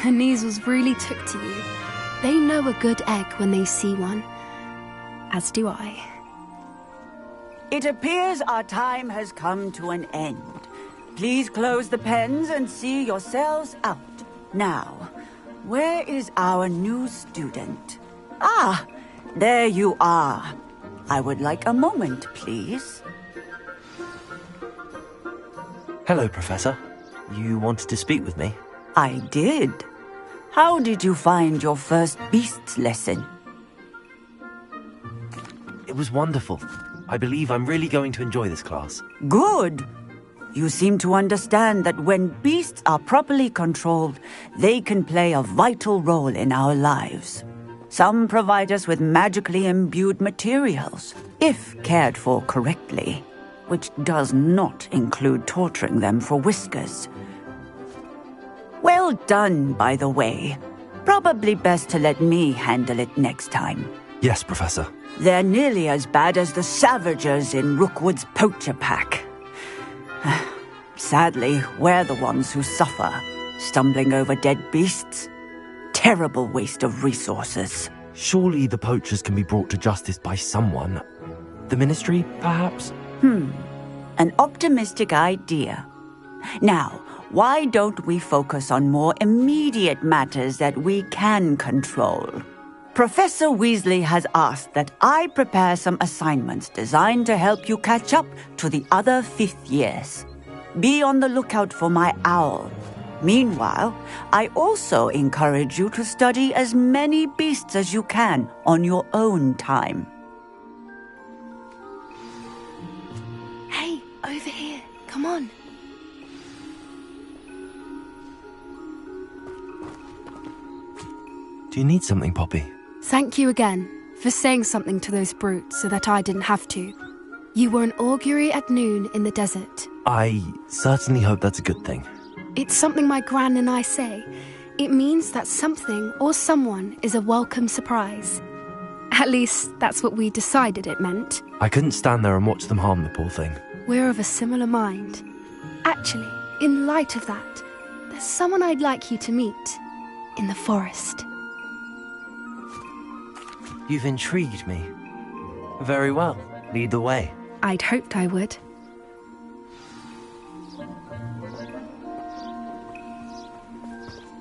The Kneazles really took to you. They know a good egg when they see one. As do I. It appears our time has come to an end. Please close the pens and see yourselves out. Now, where is our new student? Ah, there you are. I would like a moment, please. Hello, Professor. You wanted to speak with me? I did. How did you find your first beasts lesson? It was wonderful. I believe I'm really going to enjoy this class. Good. You seem to understand that when beasts are properly controlled, they can play a vital role in our lives. Some provide us with magically imbued materials, if cared for correctly, which does not include torturing them for whiskers. Well done, by the way. Probably best to let me handle it next time. Yes, Professor. They're nearly as bad as the Savagers in Rookwood's poacher pack. Sadly, we're the ones who suffer, stumbling over dead beasts. Terrible waste of resources. Surely the poachers can be brought to justice by someone. The Ministry, perhaps? An optimistic idea. Now, why don't we focus on more immediate matters that we can control? Professor Weasley has asked that I prepare some assignments designed to help you catch up to the other fifth years. Be on the lookout for my owl. Meanwhile, I also encourage you to study as many beasts as you can on your own time. Hey, over here. Come on. Do you need something, Poppy? Thank you again for saying something to those brutes so that I didn't have to. You were an augury at noon in the desert. I certainly hope that's a good thing. It's something my gran and I say. It means that something or someone is a welcome surprise. At least, that's what we decided it meant. I couldn't stand there and watch them harm the poor thing. We're of a similar mind. Actually, in light of that, there's someone I'd like you to meet. In the forest. You've intrigued me. Very well. Lead the way. I'd hoped I would.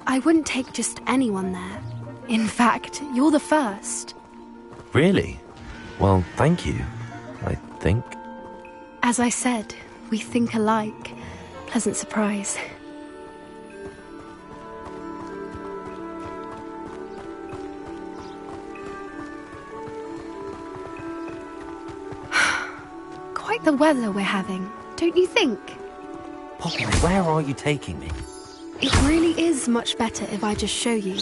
I wouldn't take just anyone there. In fact, you're the first. Really? Well, thank you, I think. As I said, we think alike. Pleasant surprise. Quite the weather we're having, don't you think? Poppy, where are you taking me? It really is much better if I just show you.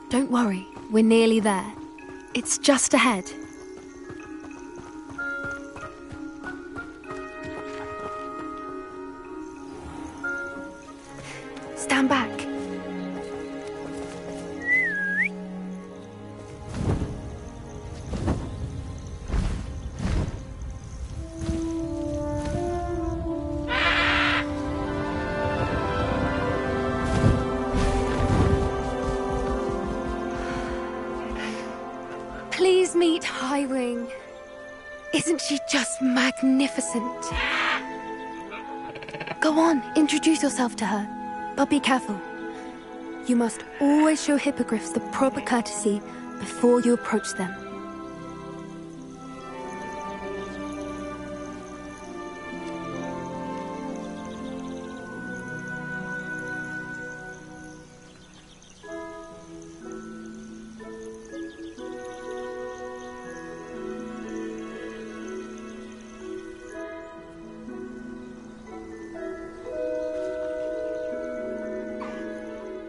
Don't worry, we're nearly there. It's just ahead. Stand back. Please meet Highwing. Isn't she just magnificent? Go on, introduce yourself to her. But be careful. You must always show hippogriffs the proper courtesy before you approach them.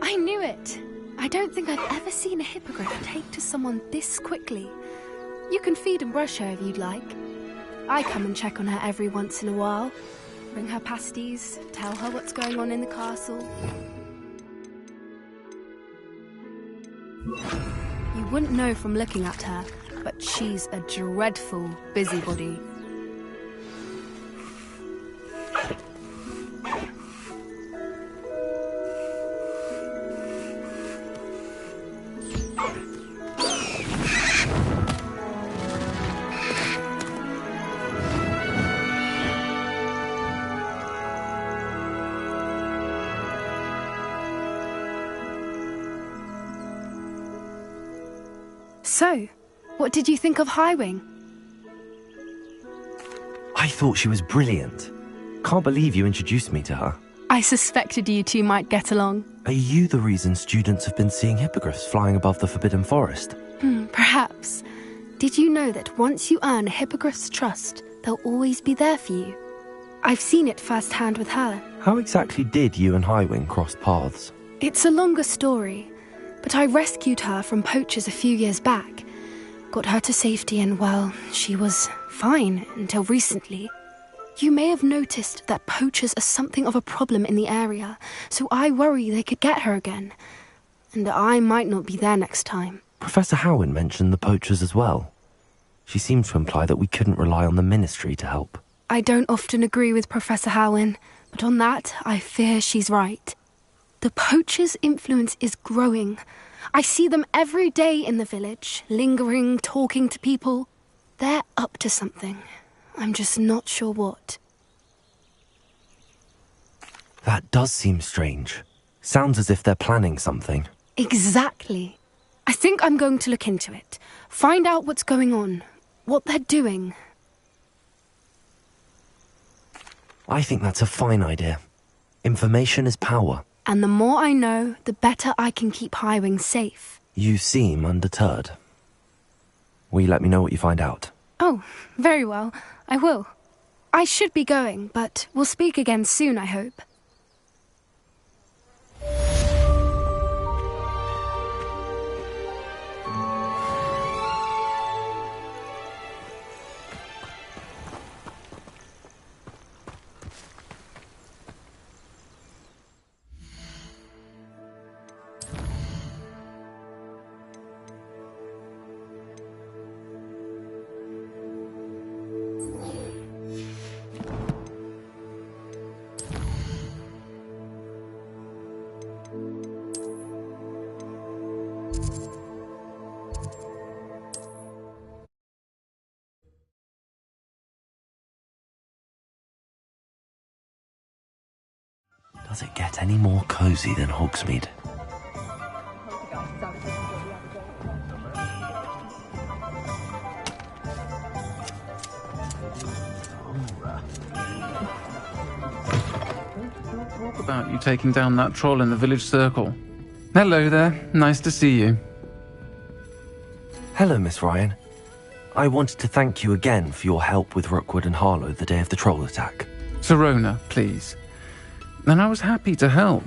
I knew it! I don't think I've ever seen a hippogriff take to someone this quickly. You can feed and brush her if you'd like. I come and check on her every once in a while. Bring her pasties, tell her what's going on in the castle. You wouldn't know from looking at her, but she's a dreadful busybody. So, what did you think of Highwing? I thought she was brilliant. Can't believe you introduced me to her. I suspected you two might get along. Are you the reason students have been seeing hippogriffs flying above the Forbidden Forest? Perhaps. Did you know that once you earn a hippogriff's trust, they'll always be there for you? I've seen it firsthand with her. How exactly did you and Highwing cross paths? It's a longer story, but I rescued her from poachers a few years back. Got her to safety and, well, she was fine until recently. You may have noticed that poachers are something of a problem in the area, so I worry they could get her again. And I might not be there next time. Professor Howen mentioned the poachers as well. She seemed to imply that we couldn't rely on the ministry to help. I don't often agree with Professor Howen, but on that, I fear she's right. The poachers' influence is growing. I see them every day in the village, lingering, talking to people. They're up to something. I'm just not sure what. That does seem strange. Sounds as if they're planning something. Exactly. I think I'm going to look into it. Find out what's going on, what they're doing. I think that's a fine idea. Information is power. And the more I know, the better I can keep Highwing safe. You seem undeterred. Will you let me know what you find out? Oh, very well. I will. I should be going, but we'll speak again soon, I hope. Does it get any more cosy than Hogsmeade? Talk about you taking down that troll in the village circle. Hello there, nice to see you. Hello, Miss Ryan. I wanted to thank you again for your help with Rookwood and Harlow the day of the troll attack. Sirona, please. And I was happy to help.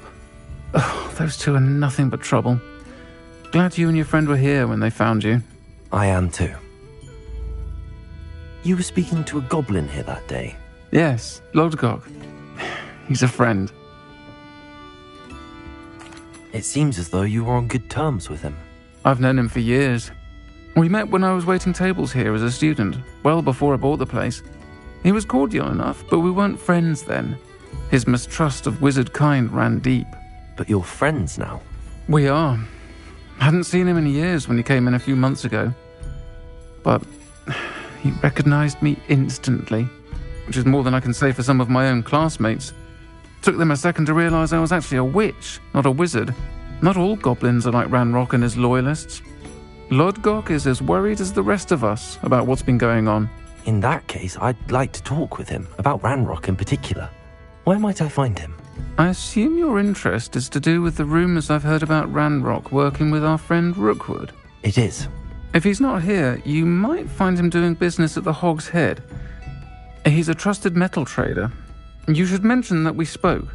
Oh, those two are nothing but trouble. Glad you and your friend were here when they found you. I am too. You were speaking to a goblin here that day? Yes, Lodgok. He's a friend. It seems as though you were on good terms with him. I've known him for years. We met when I was waiting tables here as a student, well before I bought the place. He was cordial enough, but we weren't friends then. His mistrust of wizard kind ran deep. But you're friends now? We are. Hadn't seen him in years when he came in a few months ago. But he recognized me instantly, which is more than I can say for some of my own classmates. Took them a second to realize I was actually a witch, not a wizard. Not all goblins are like Ranrock and his loyalists. Lodgok is as worried as the rest of us about what's been going on. In that case, I'd like to talk with him, about Ranrock in particular. Where might I find him? I assume your interest is to do with the rumours I've heard about Ranrock working with our friend Rookwood. It is. If he's not here, you might find him doing business at the Hog's Head. He's a trusted metal trader. You should mention that we spoke.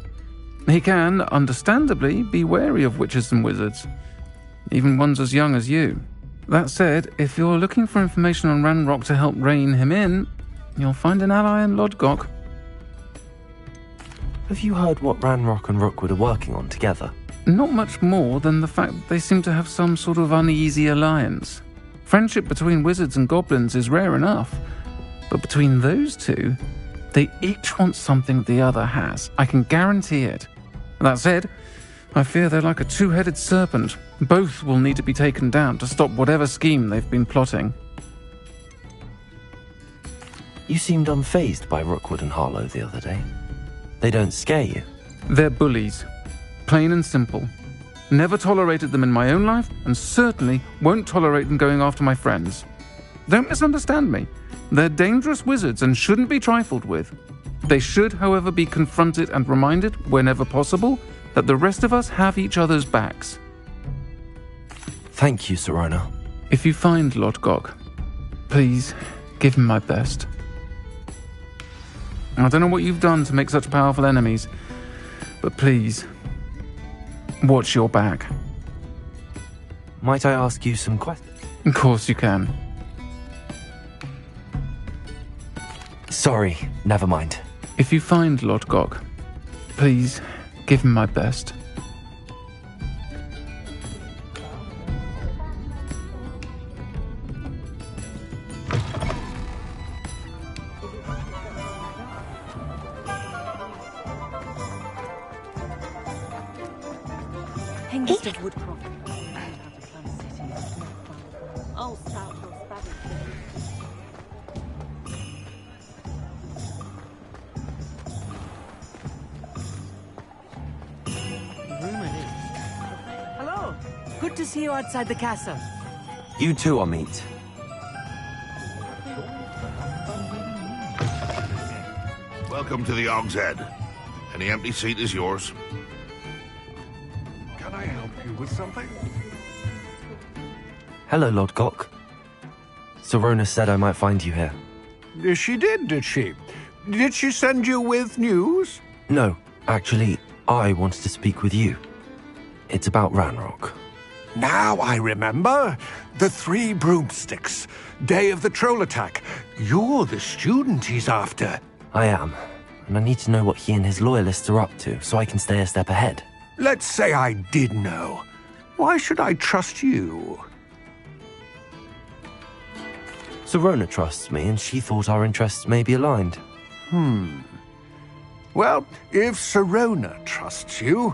He can, understandably, be wary of witches and wizards, even ones as young as you. That said, if you're looking for information on Ranrock to help rein him in, you'll find an ally in Lodgok. Have you heard what Ranrock and Rookwood are working on together? Not much more than the fact that they seem to have some sort of uneasy alliance. Friendship between wizards and goblins is rare enough, but between those two, they each want something the other has. I can guarantee it. That said, I fear they're like a two-headed serpent. Both will need to be taken down to stop whatever scheme they've been plotting. You seemed unfazed by Rookwood and Harlow the other day. They don't scare you? They're bullies. Plain and simple. Never tolerated them in my own life, and certainly won't tolerate them going after my friends. Don't misunderstand me. They're dangerous wizards and shouldn't be trifled with. They should, however, be confronted and reminded, whenever possible, that the rest of us have each other's backs. Thank you, Sirona. If you find Lodgok, please give him my best. I don't know what you've done to make such powerful enemies, but please, watch your back. Might I ask you some questions? Of course you can. Sorry, never mind. If you find Lodgok, please give him my best. Hello. Good to see you outside the castle. You too, Amit. Welcome to the Hog's Head. Any empty seat is yours. Can I help you with something? Hello, Lodgok. Serona said I might find you here. She did she? Did she send you with news? No, actually, I wanted to speak with you. It's about Ranrock. Now I remember. The 3 broomsticks. Day of the troll attack. You're the student he's after. I am, and I need to know what he and his loyalists are up to so I can stay a step ahead. Let's say I did know. Why should I trust you? Serona trusts me, and she thought our interests may be aligned. Well, if Serona trusts you,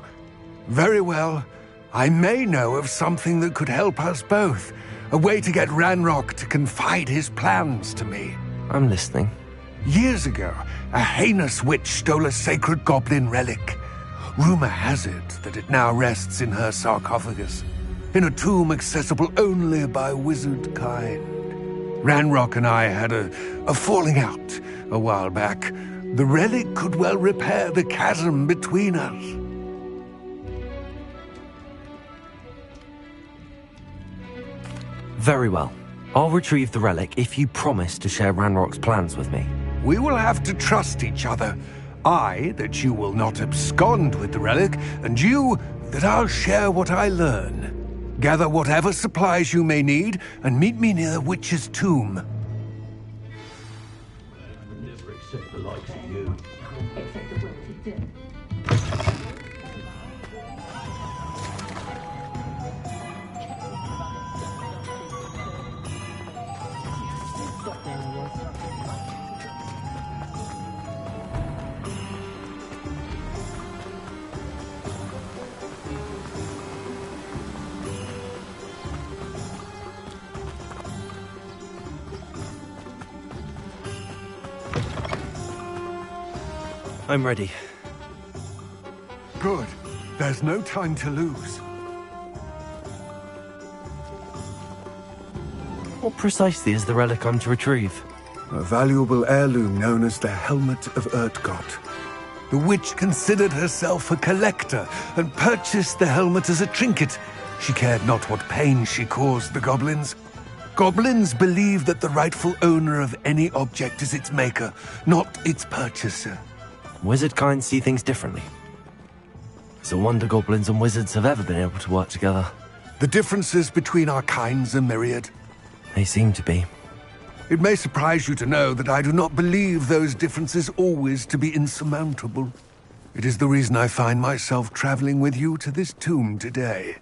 very well. I may know of something that could help us both. A way to get Ranrock to confide his plans to me. I'm listening. Years ago, a heinous witch stole a sacred goblin relic. Rumor has it that it now rests in her sarcophagus, in a tomb accessible only by wizard kind. Ranrock and I had a falling out a while back. The relic could well repair the chasm between us. Very well. I'll retrieve the relic if you promise to share Ranrock's plans with me. We will have to trust each other. I, that you will not abscond with the relic, and you, that I'll share what I learn. Gather whatever supplies you may need, and meet me near the witch's tomb. Never accept the likes of you. Except the wilted dip. I'm ready. Good. There's no time to lose. What precisely is the relic I'm to retrieve? A valuable heirloom known as the Helmet of Urtgott. The witch considered herself a collector and purchased the helmet as a trinket. She cared not what pain she caused the goblins. Goblins believe that the rightful owner of any object is its maker, not its purchaser. Wizard kind see things differently. It's a wonder goblins and wizards have ever been able to work together. The differences between our kinds are myriad. They seem to be. It may surprise you to know that I do not believe those differences always to be insurmountable. It is the reason I find myself traveling with you to this tomb today.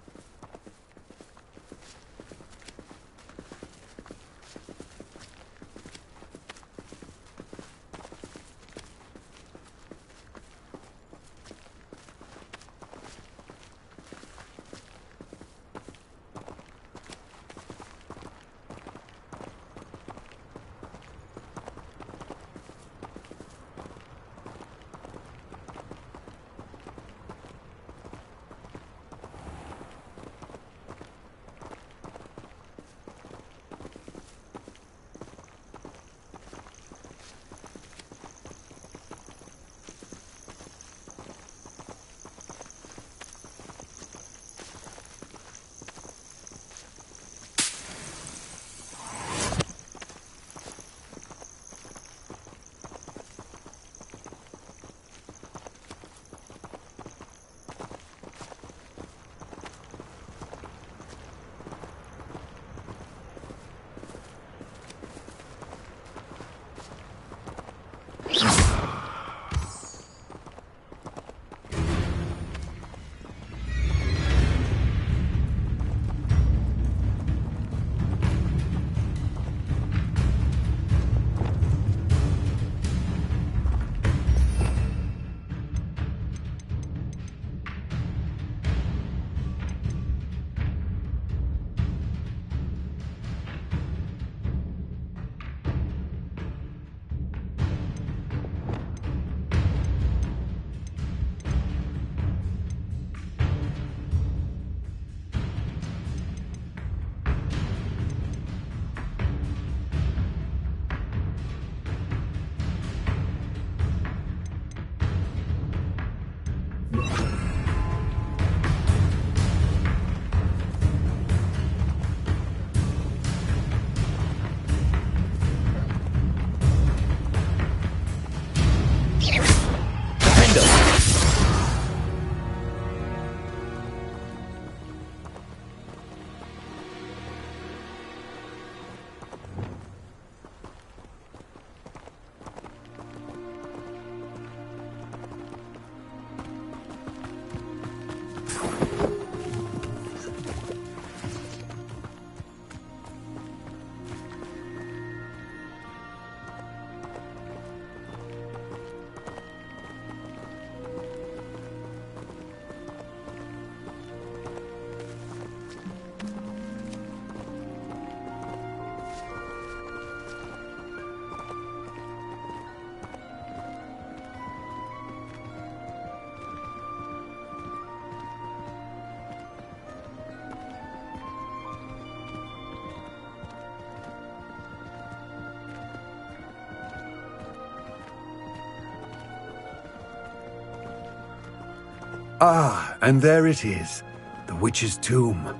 Ah, and there it is. The witch's tomb.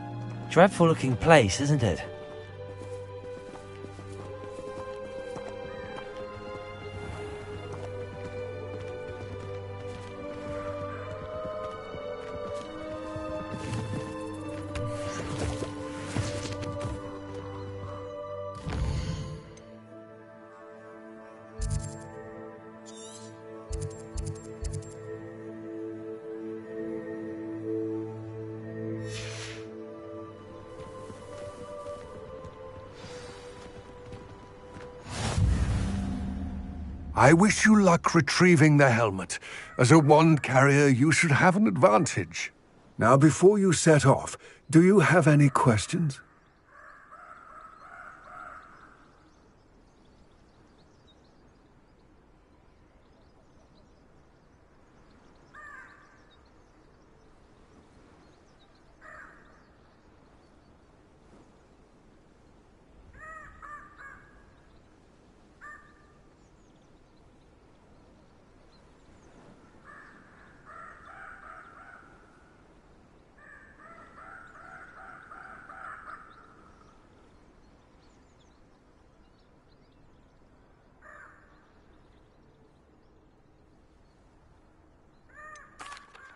Dreadful looking place, isn't it? I wish you luck retrieving the helmet. As a wand carrier, you should have an advantage. Now, before you set off, do you have any questions?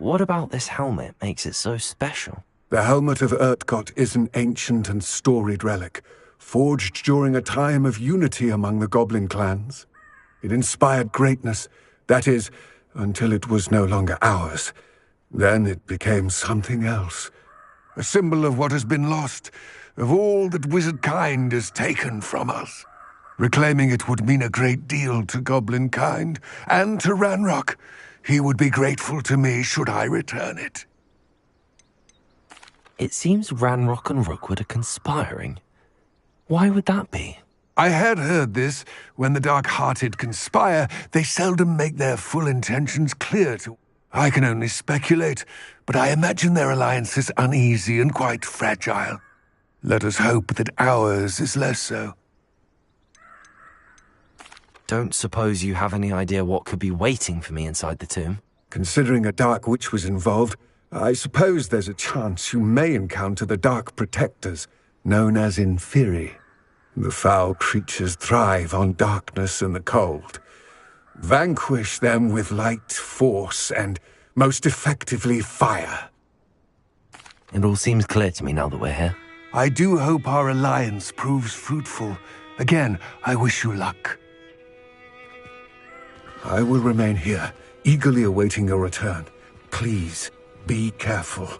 What about this helmet makes it so special? The helmet of Urtkot is an ancient and storied relic, forged during a time of unity among the goblin clans. It inspired greatness, that is, until it was no longer ours. Then it became something else. A symbol of what has been lost, of all that wizard kind has taken from us. Reclaiming it would mean a great deal to goblin kind, and to Ranrock. He would be grateful to me should I return it. It seems Ranrock and Rookwood are conspiring. Why would that be? I had heard this. When the dark-hearted conspire, they seldom make their full intentions clear to... I can only speculate, but I imagine their alliance is uneasy and quite fragile. Let us hope that ours is less so. Don't suppose you have any idea what could be waiting for me inside the tomb? Considering a dark witch was involved, I suppose there's a chance you may encounter the Dark Protectors, known as Inferi. The foul creatures thrive on darkness and the cold. Vanquish them with light, force, and, most effectively, fire. It all seems clear to me now that we're here. I do hope our alliance proves fruitful. Again, I wish you luck. I will remain here, eagerly awaiting your return. Please, be careful.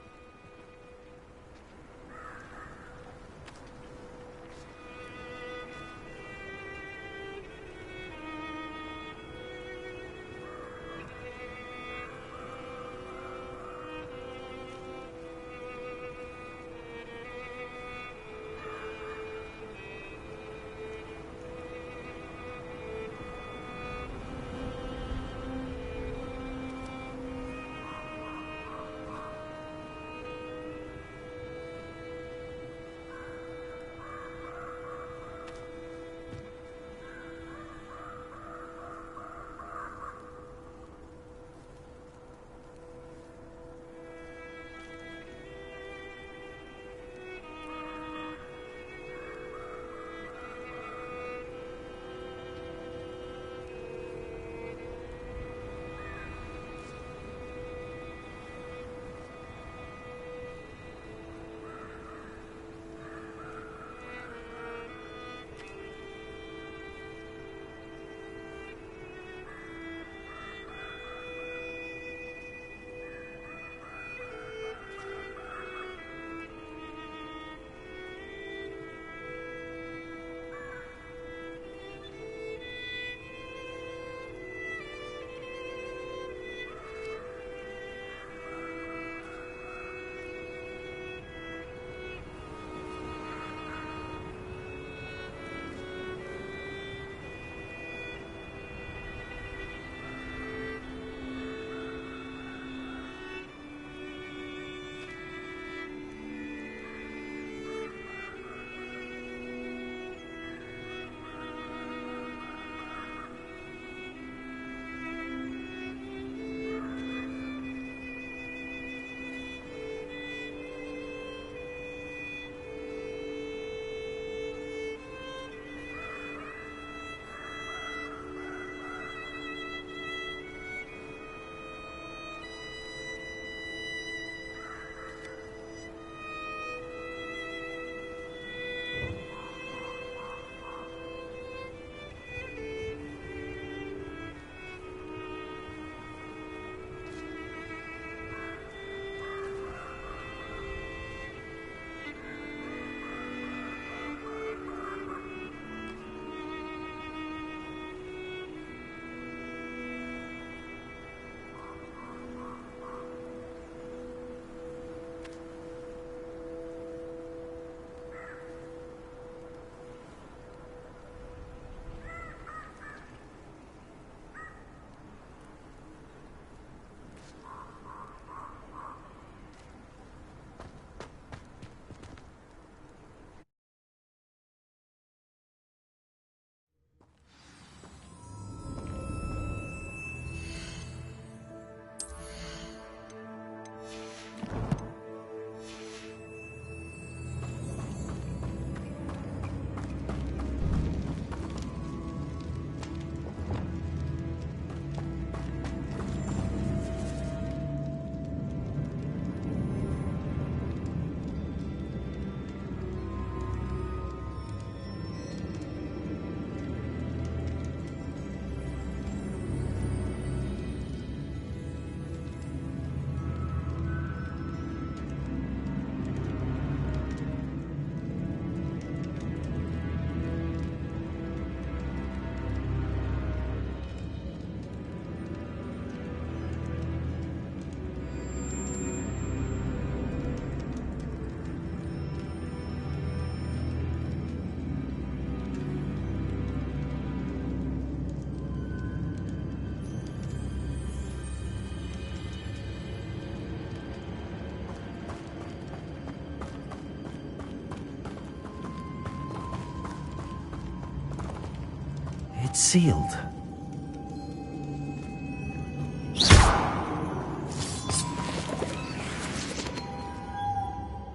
It's sealed.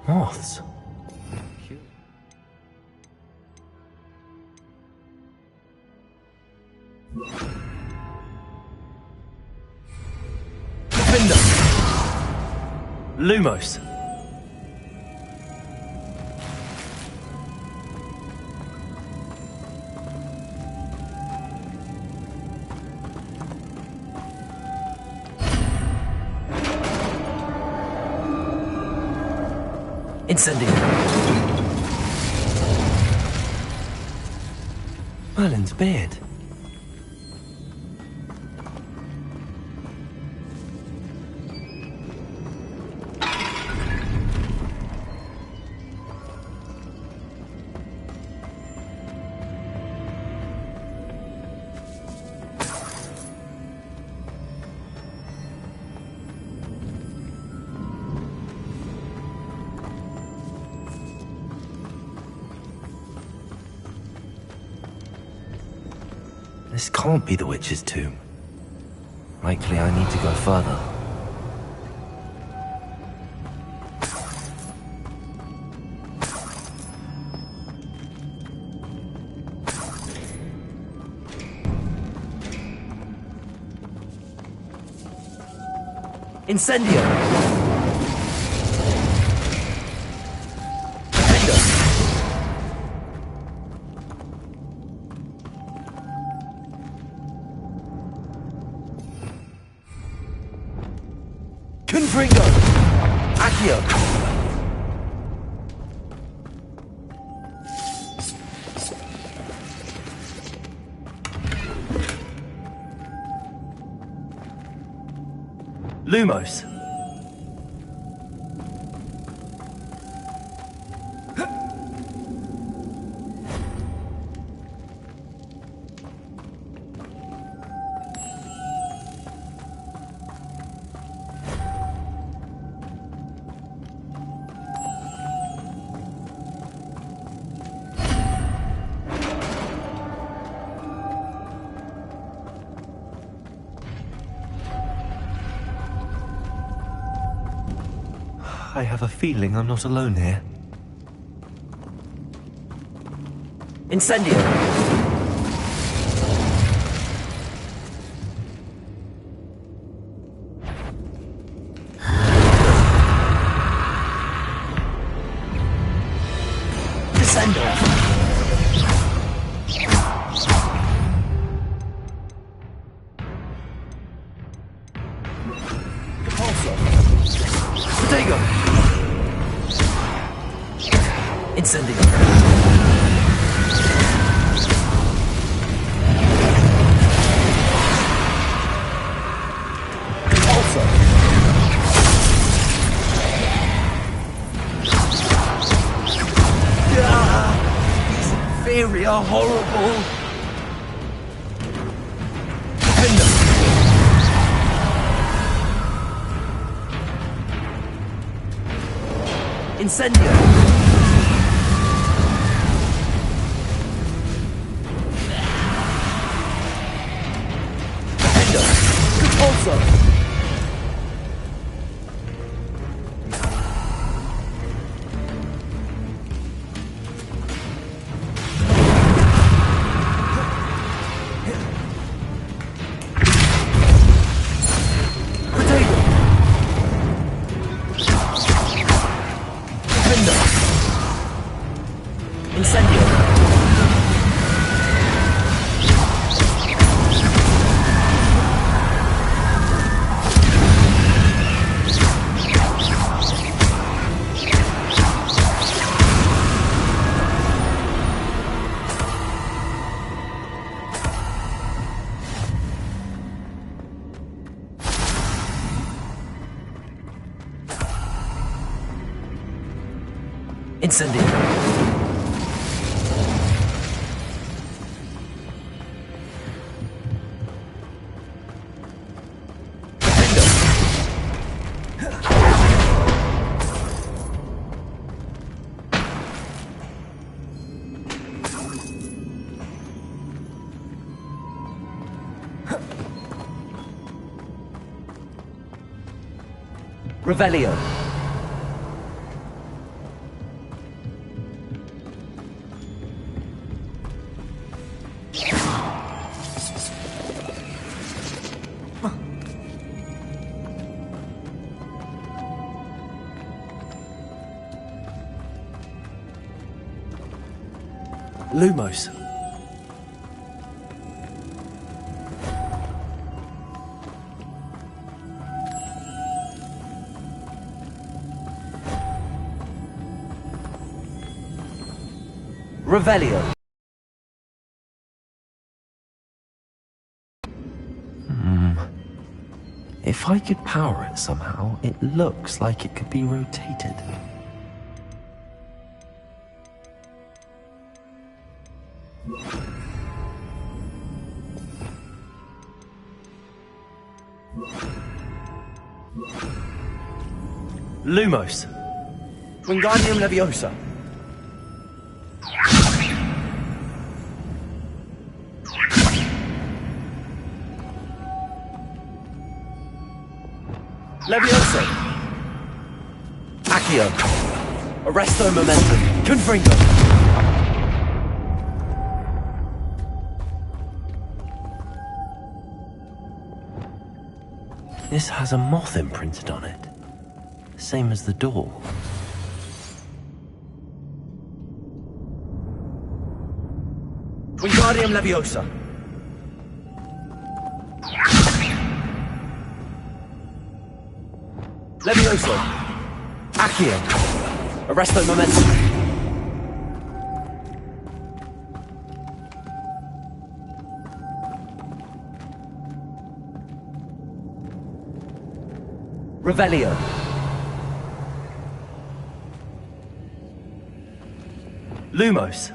Moths. Defender! Lumos! Incendio! Merlin's beard. This can't be the witch's tomb. Likely I need to go further. Incendio! Confringo! Accio! Lumos! I have a feeling I'm not alone here. Incendio! These are horrible. Incendio! Incendio! Revelio. Lumos. Revelio. If I could power it somehow, it looks like it could be rotated. Lumos. Wingardium Leviosa. Leviosa. Accio. Arresto Momentum. Confringo. This has a moth imprinted on it. Same as the door. Wingardium Leviosa. Leviosa. Accio. Arresto Momentum. Revelio. Lumos.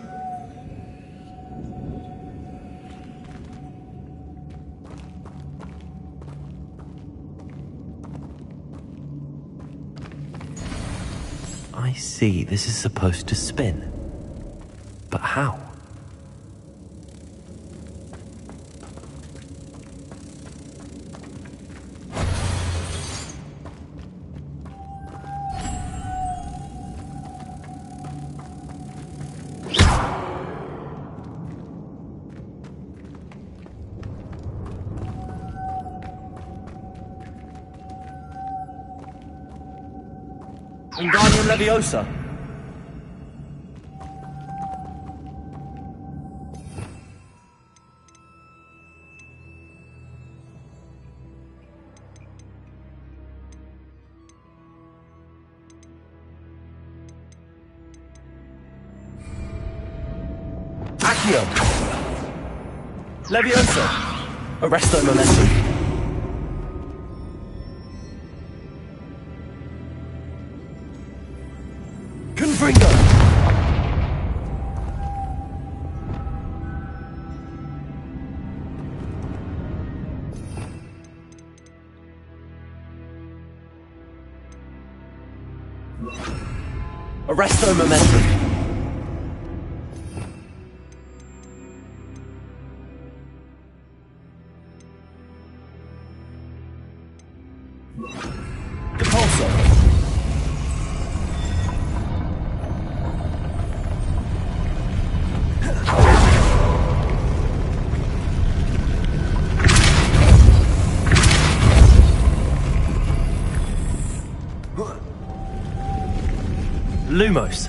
I see, this is supposed to spin. But how? Wingardium Leviosa. Accio. Leviosa. Arresto Momentum. Confringo. Arresto Momentum. Lumos.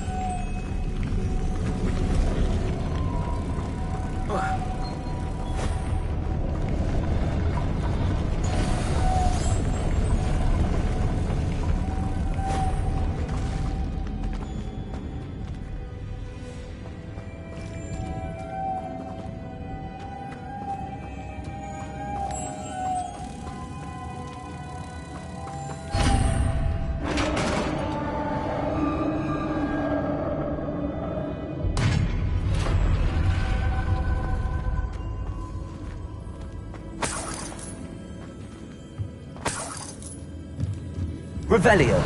Revelio.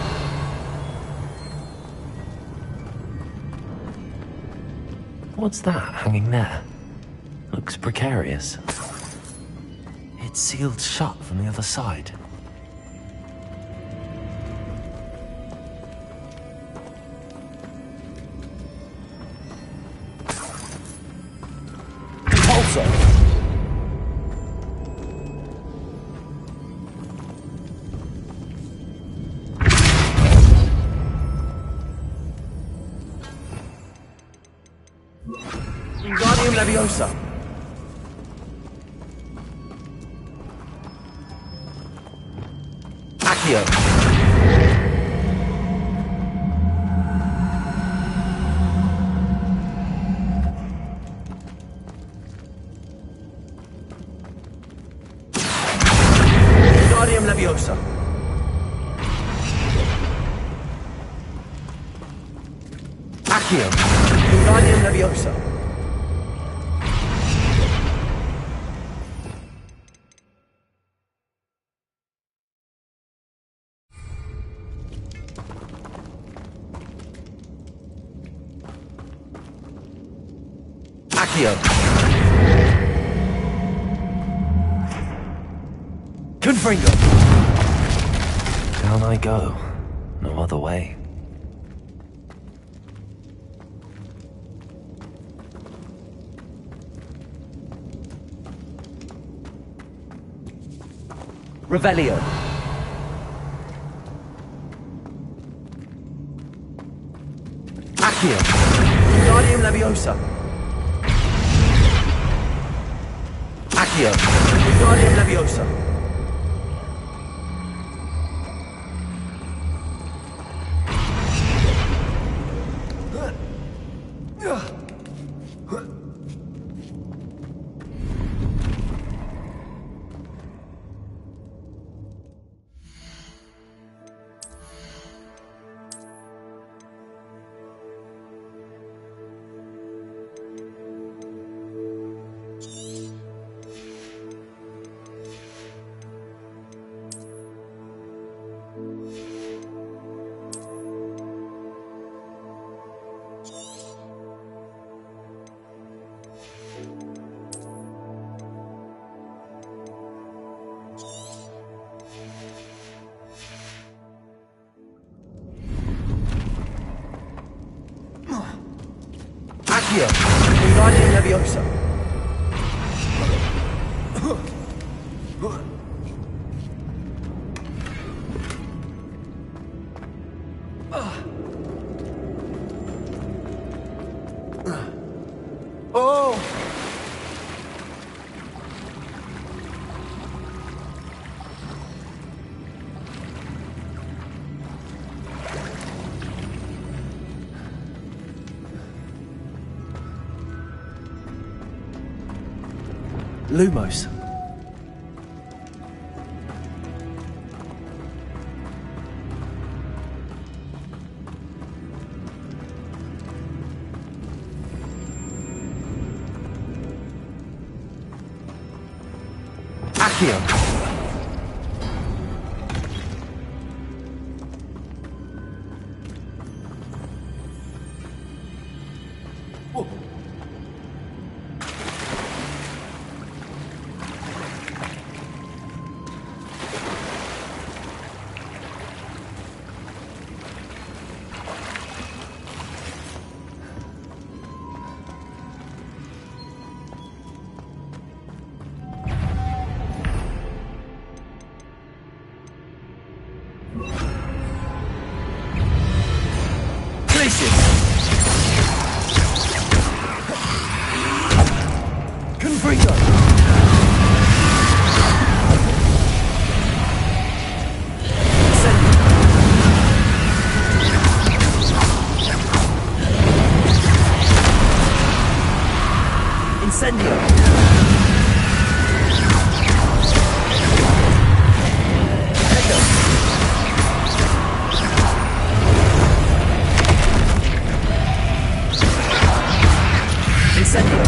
What's that hanging there? Looks precarious. It's sealed shut from the other side. Leviosa! Wingardium Leviosa! Accio! Wingardium Leviosa! Accio! Wingardium Leviosa! Accio! Confringo! Down I go. No other way. Revelio! Accio! Wingardium Leviosa! Accio! Wingardium Leviosa! Accio! Wingardium Leviosa! Oh! Lumos. Accio! Confringo! Incendio! Echo! Incendio!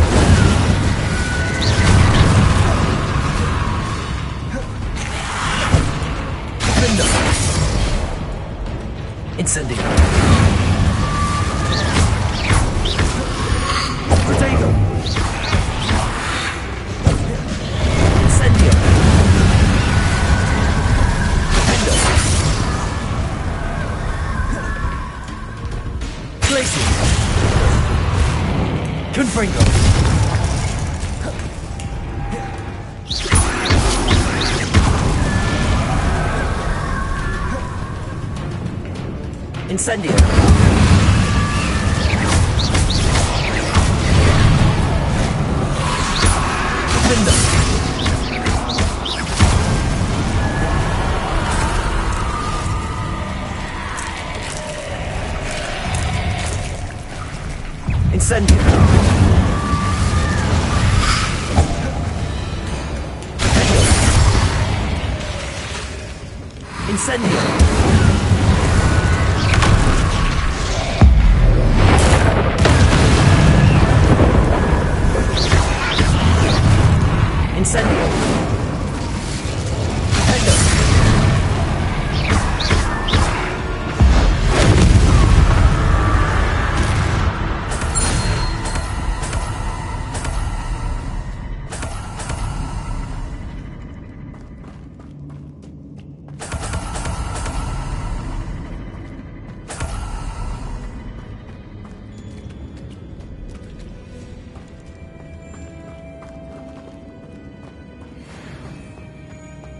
Incendio. Window. Incendio. Incendio. Incendio.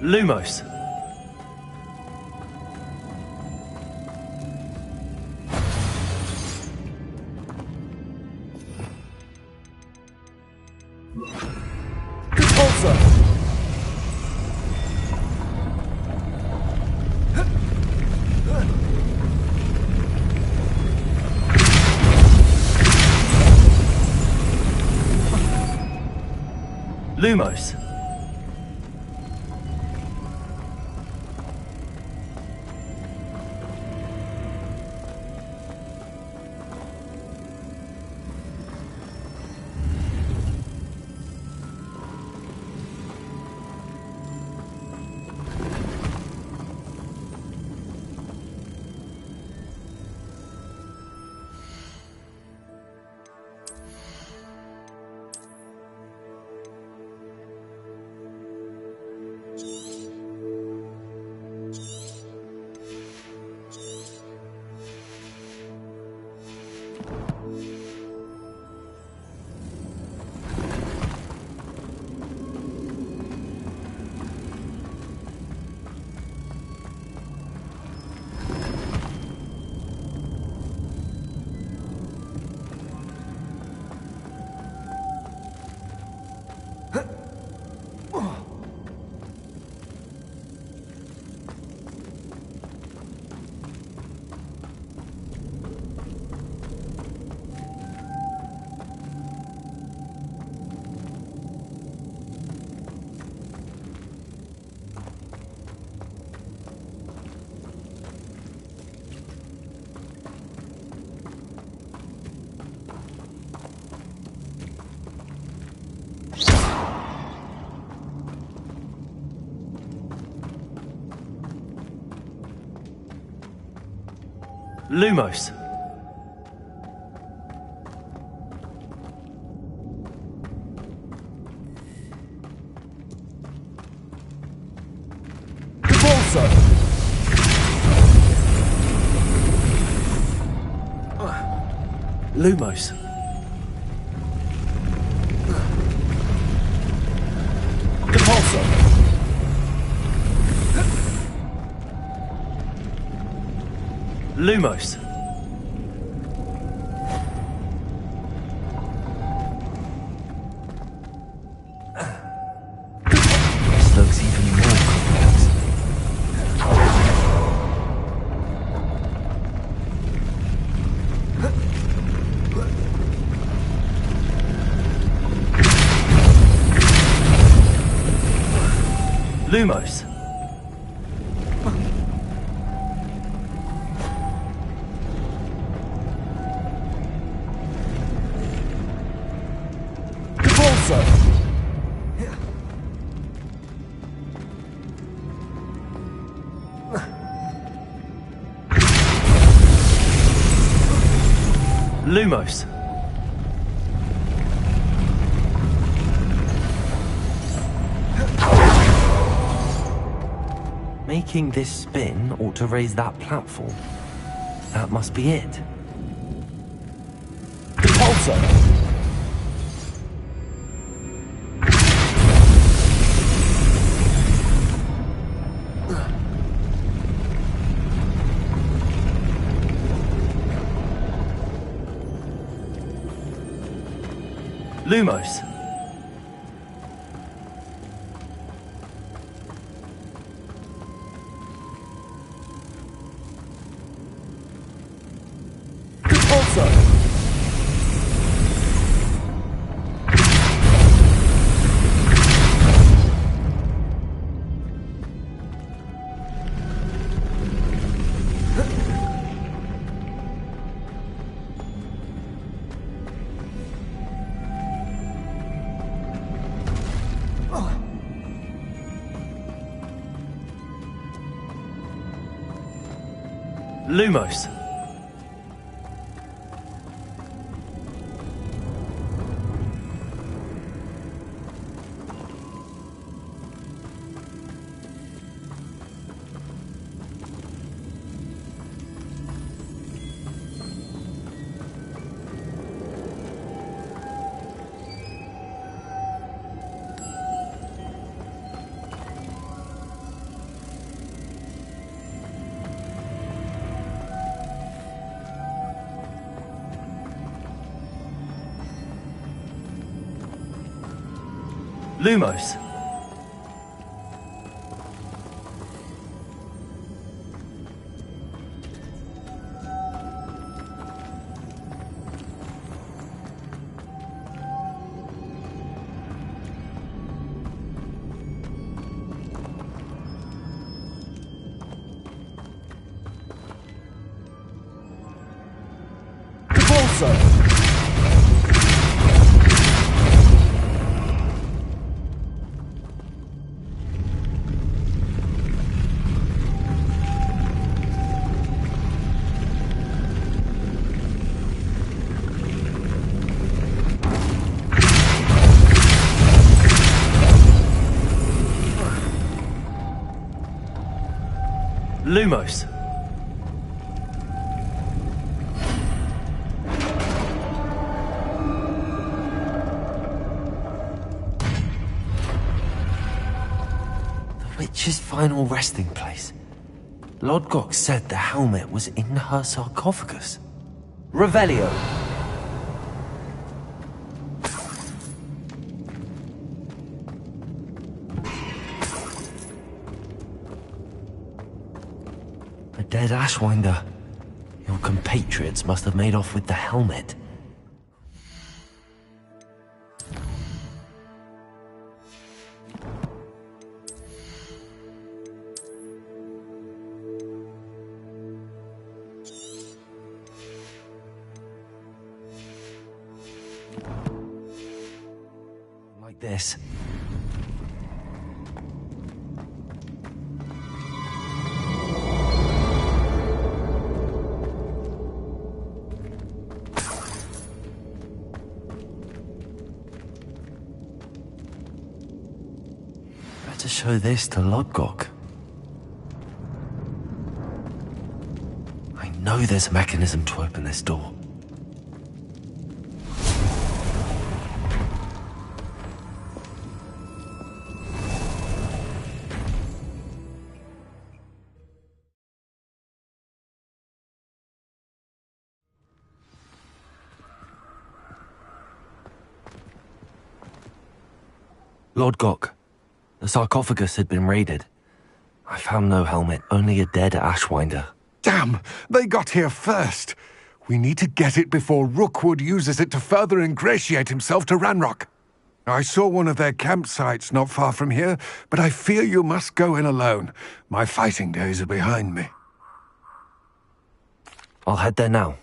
Lumos. Repulsor. Lumos. Lumos. Repulsor. Lumos. Repulsor. Lumos. This looks even more complex. Lumos. Repulsor. Lumos. Making this spin ought to raise that platform. That must be it. Repulsor. Lumos. Repulsor. Lumos. Lumos. Repulsor. Lumos. The witch's final resting place. Lodgok said the helmet was in her sarcophagus. Revelio. A dead Ashwinder. Your compatriots must have made off with the helmet. Like this. Better show this to Lodgok. I know there's a mechanism to open this door. Lodgok, the sarcophagus had been raided. I found no helmet, only a dead Ashwinder. Damn! They got here first! We need to get it before Rookwood uses it to further ingratiate himself to Ranrock. I saw one of their campsites not far from here, but I fear you must go in alone. My fighting days are behind me. I'll head there now.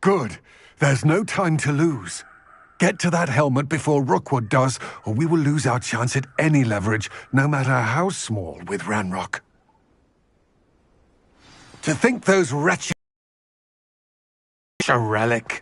Good. There's no time to lose. Get to that helmet before Rookwood does, or we will lose our chance at any leverage, no matter how small, with Ranrock. To think those wretched... a relic.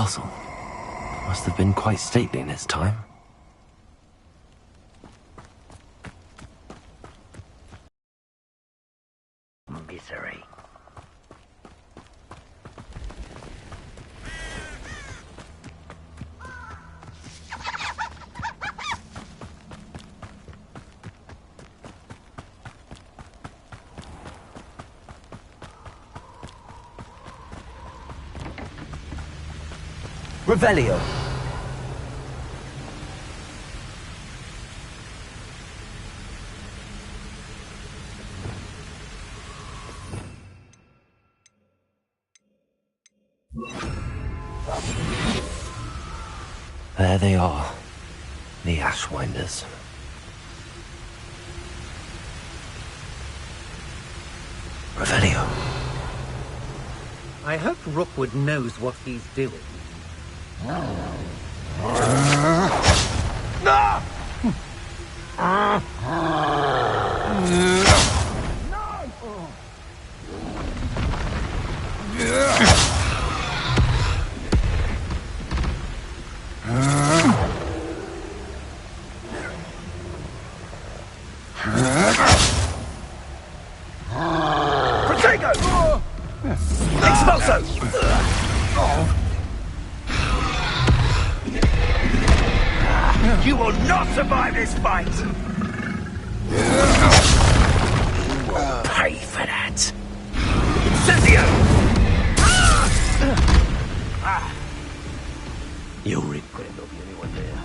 castle. Must have been quite stately in its time. Misery. Revelio. There they are, the Ashwinders. Revelio. I hope Rookwood knows what he's doing. Protego! Expulso! You will not survive this fight! Pay for that! Incendio! You'll regret not being anyone there.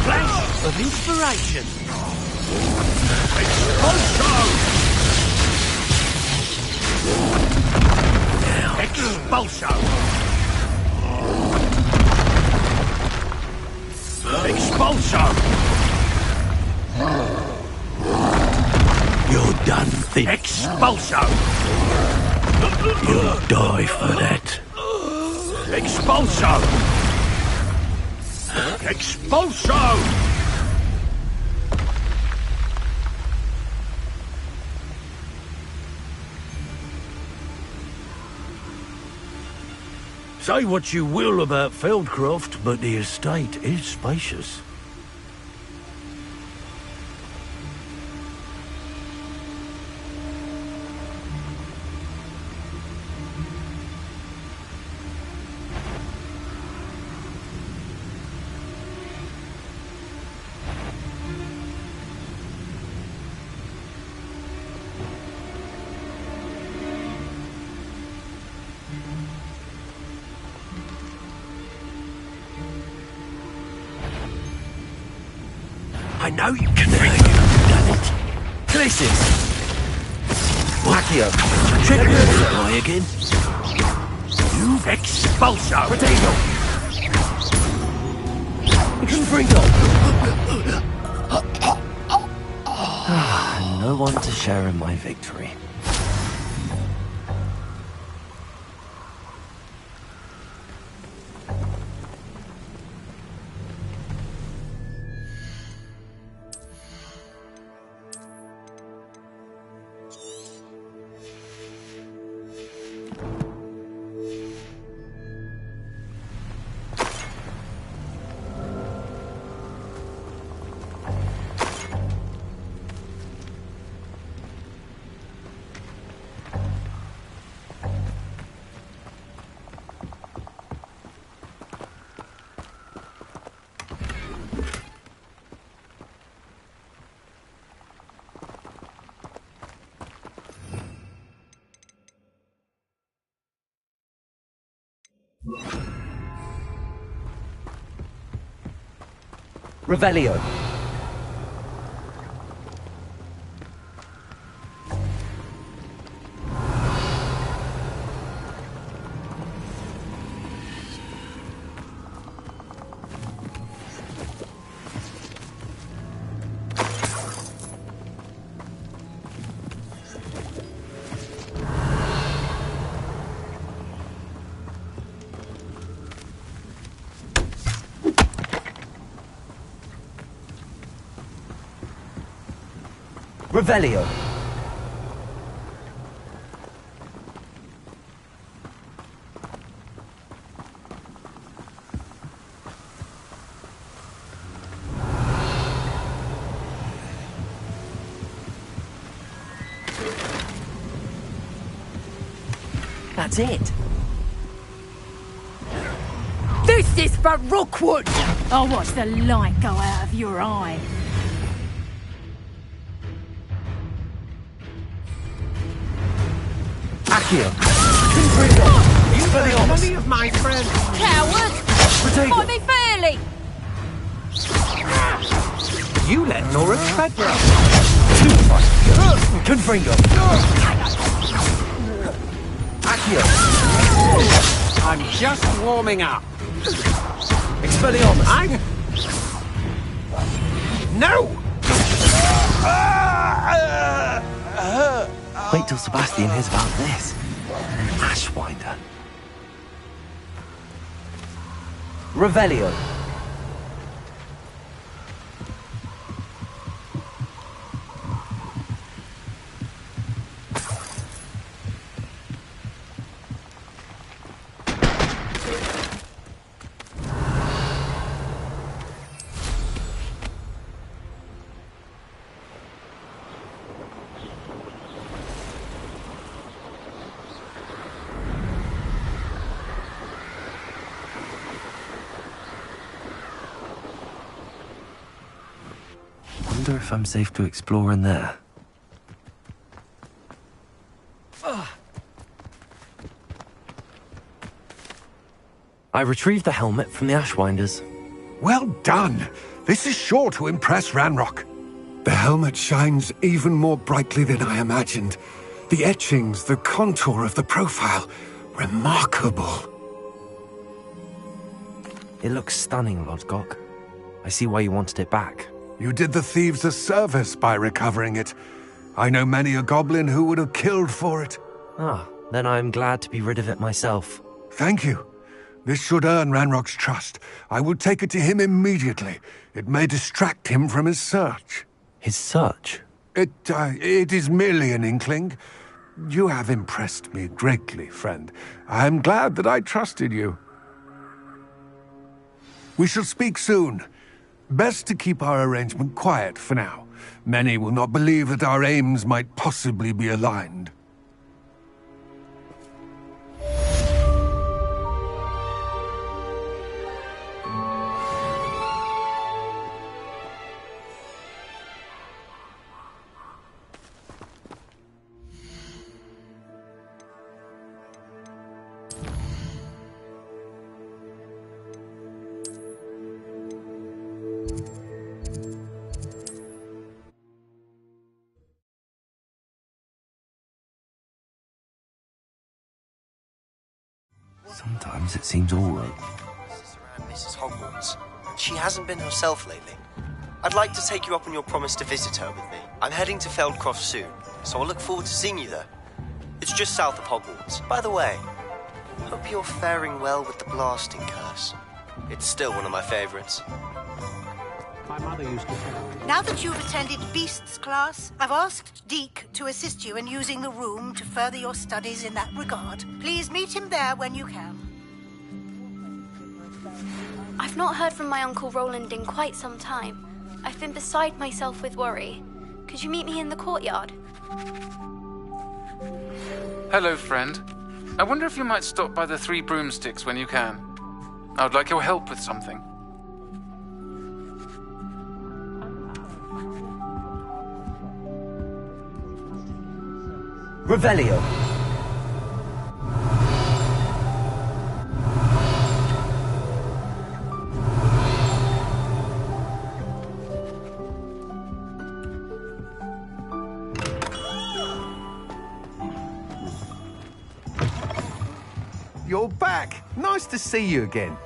Flash of inspiration! Expulso! Expulso! You're done, Thin. Expulso! You'll die for that. Expulso! Expulso! Say what you will about Feldcroft, but the estate is spacious. I know you can do it. Done it. Clisses. Wacchio. Trigger supply again. You expulso. Potato. Sprinkle. No one to share in my victory. Revelio. Revelio. That's it. This is for Rookwood! I'll watch the light go out of your eye. Accio. You the money of my friends. Coward! Protego. Fight me fairly! You let Nora Treadwell. Confringo. Accio. I'm just warming up. Expelliarmus. No! Wait till Sebastian hears about this. An Ashwinder. Revelio. Wonder if I'm safe to explore in there. I retrieved the helmet from the Ashwinders. Well done. This is sure to impress Ranrock. The helmet shines even more brightly than I imagined. The etchings, the contour of the profile. Remarkable. It looks stunning, Lodgok. I see why you wanted it back. You did the thieves a service by recovering it. I know many a goblin who would have killed for it. Ah, then I'm glad to be rid of it myself. Thank you. This should earn Ranrock's trust. I will take it to him immediately. It may distract him from his search. His search? It is merely an inkling. You have impressed me greatly, friend. I am glad that I trusted you. We shall speak soon. Best to keep our arrangement quiet for now. Many will not believe that our aims might possibly be aligned. Sometimes it seems all right. Around Mrs. Hogwarts. She hasn't been herself lately. I'd like to take you up on your promise to visit her with me. I'm heading to Feldcroft soon, so I'll look forward to seeing you there. It's just south of Hogwarts. By the way, hope you're faring well with the blasting curse. It's still one of my favorites. My mother used to tell me. Now that you've attended Beasts class, I've asked Deke to assist you in using the room to further your studies in that regard. Please meet him there when you can. I've not heard from my Uncle Roland in quite some time. I've been beside myself with worry. Could you meet me in the courtyard? Hello, friend. I wonder if you might stop by the Three Broomsticks when you can. I would like your help with something. Revelio. You're back. Nice to see you again.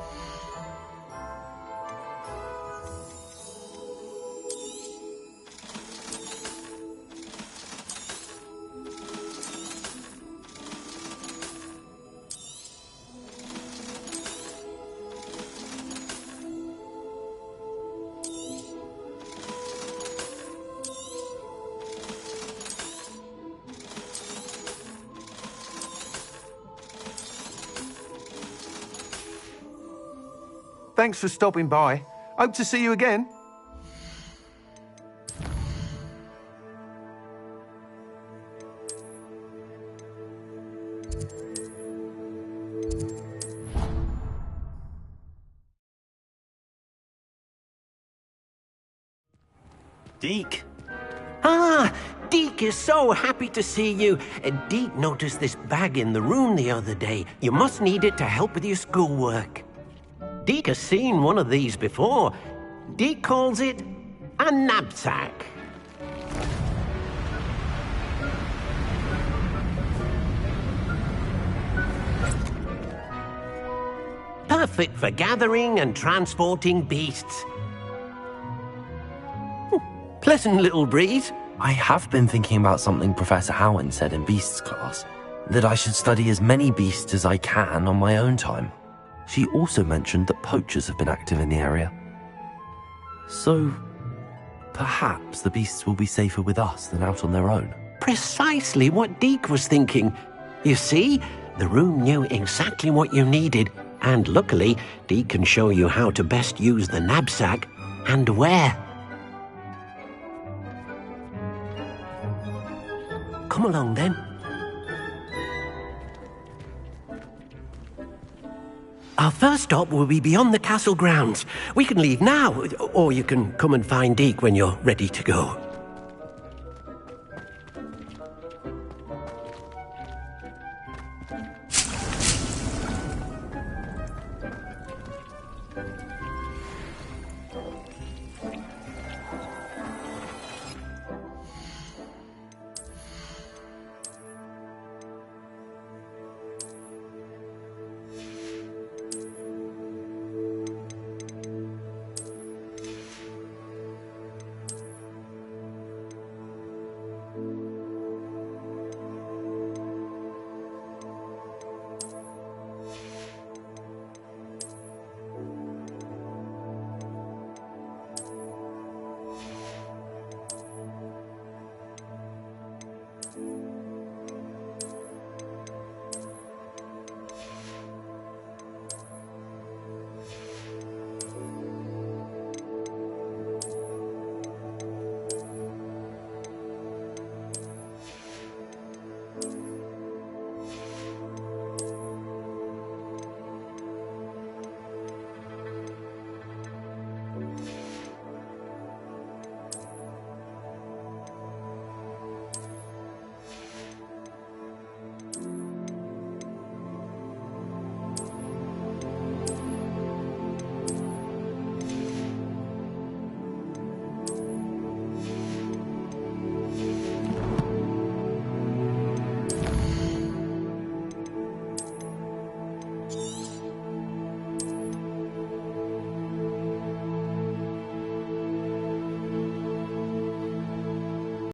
Thanks for stopping by. Hope to see you again. Deke. Ah, Deke is so happy to see you. Deke noticed this bag in the room the other day. You must need it to help with your schoolwork. Deke has seen one of these before. Deke calls it a knapsack. Perfect for gathering and transporting beasts. Pleasant little breeze. I have been thinking about something Professor Howin said in Beasts class, that I should study as many beasts as I can on my own time. She also mentioned that poachers have been active in the area. So, perhaps the beasts will be safer with us than out on their own. Precisely what Deke was thinking. You see, the room knew exactly what you needed, and luckily, Deke can show you how to best use the knapsack and where. Come along then. Our first stop will be beyond the castle grounds. We can leave now, or you can come and find Deke when you're ready to go.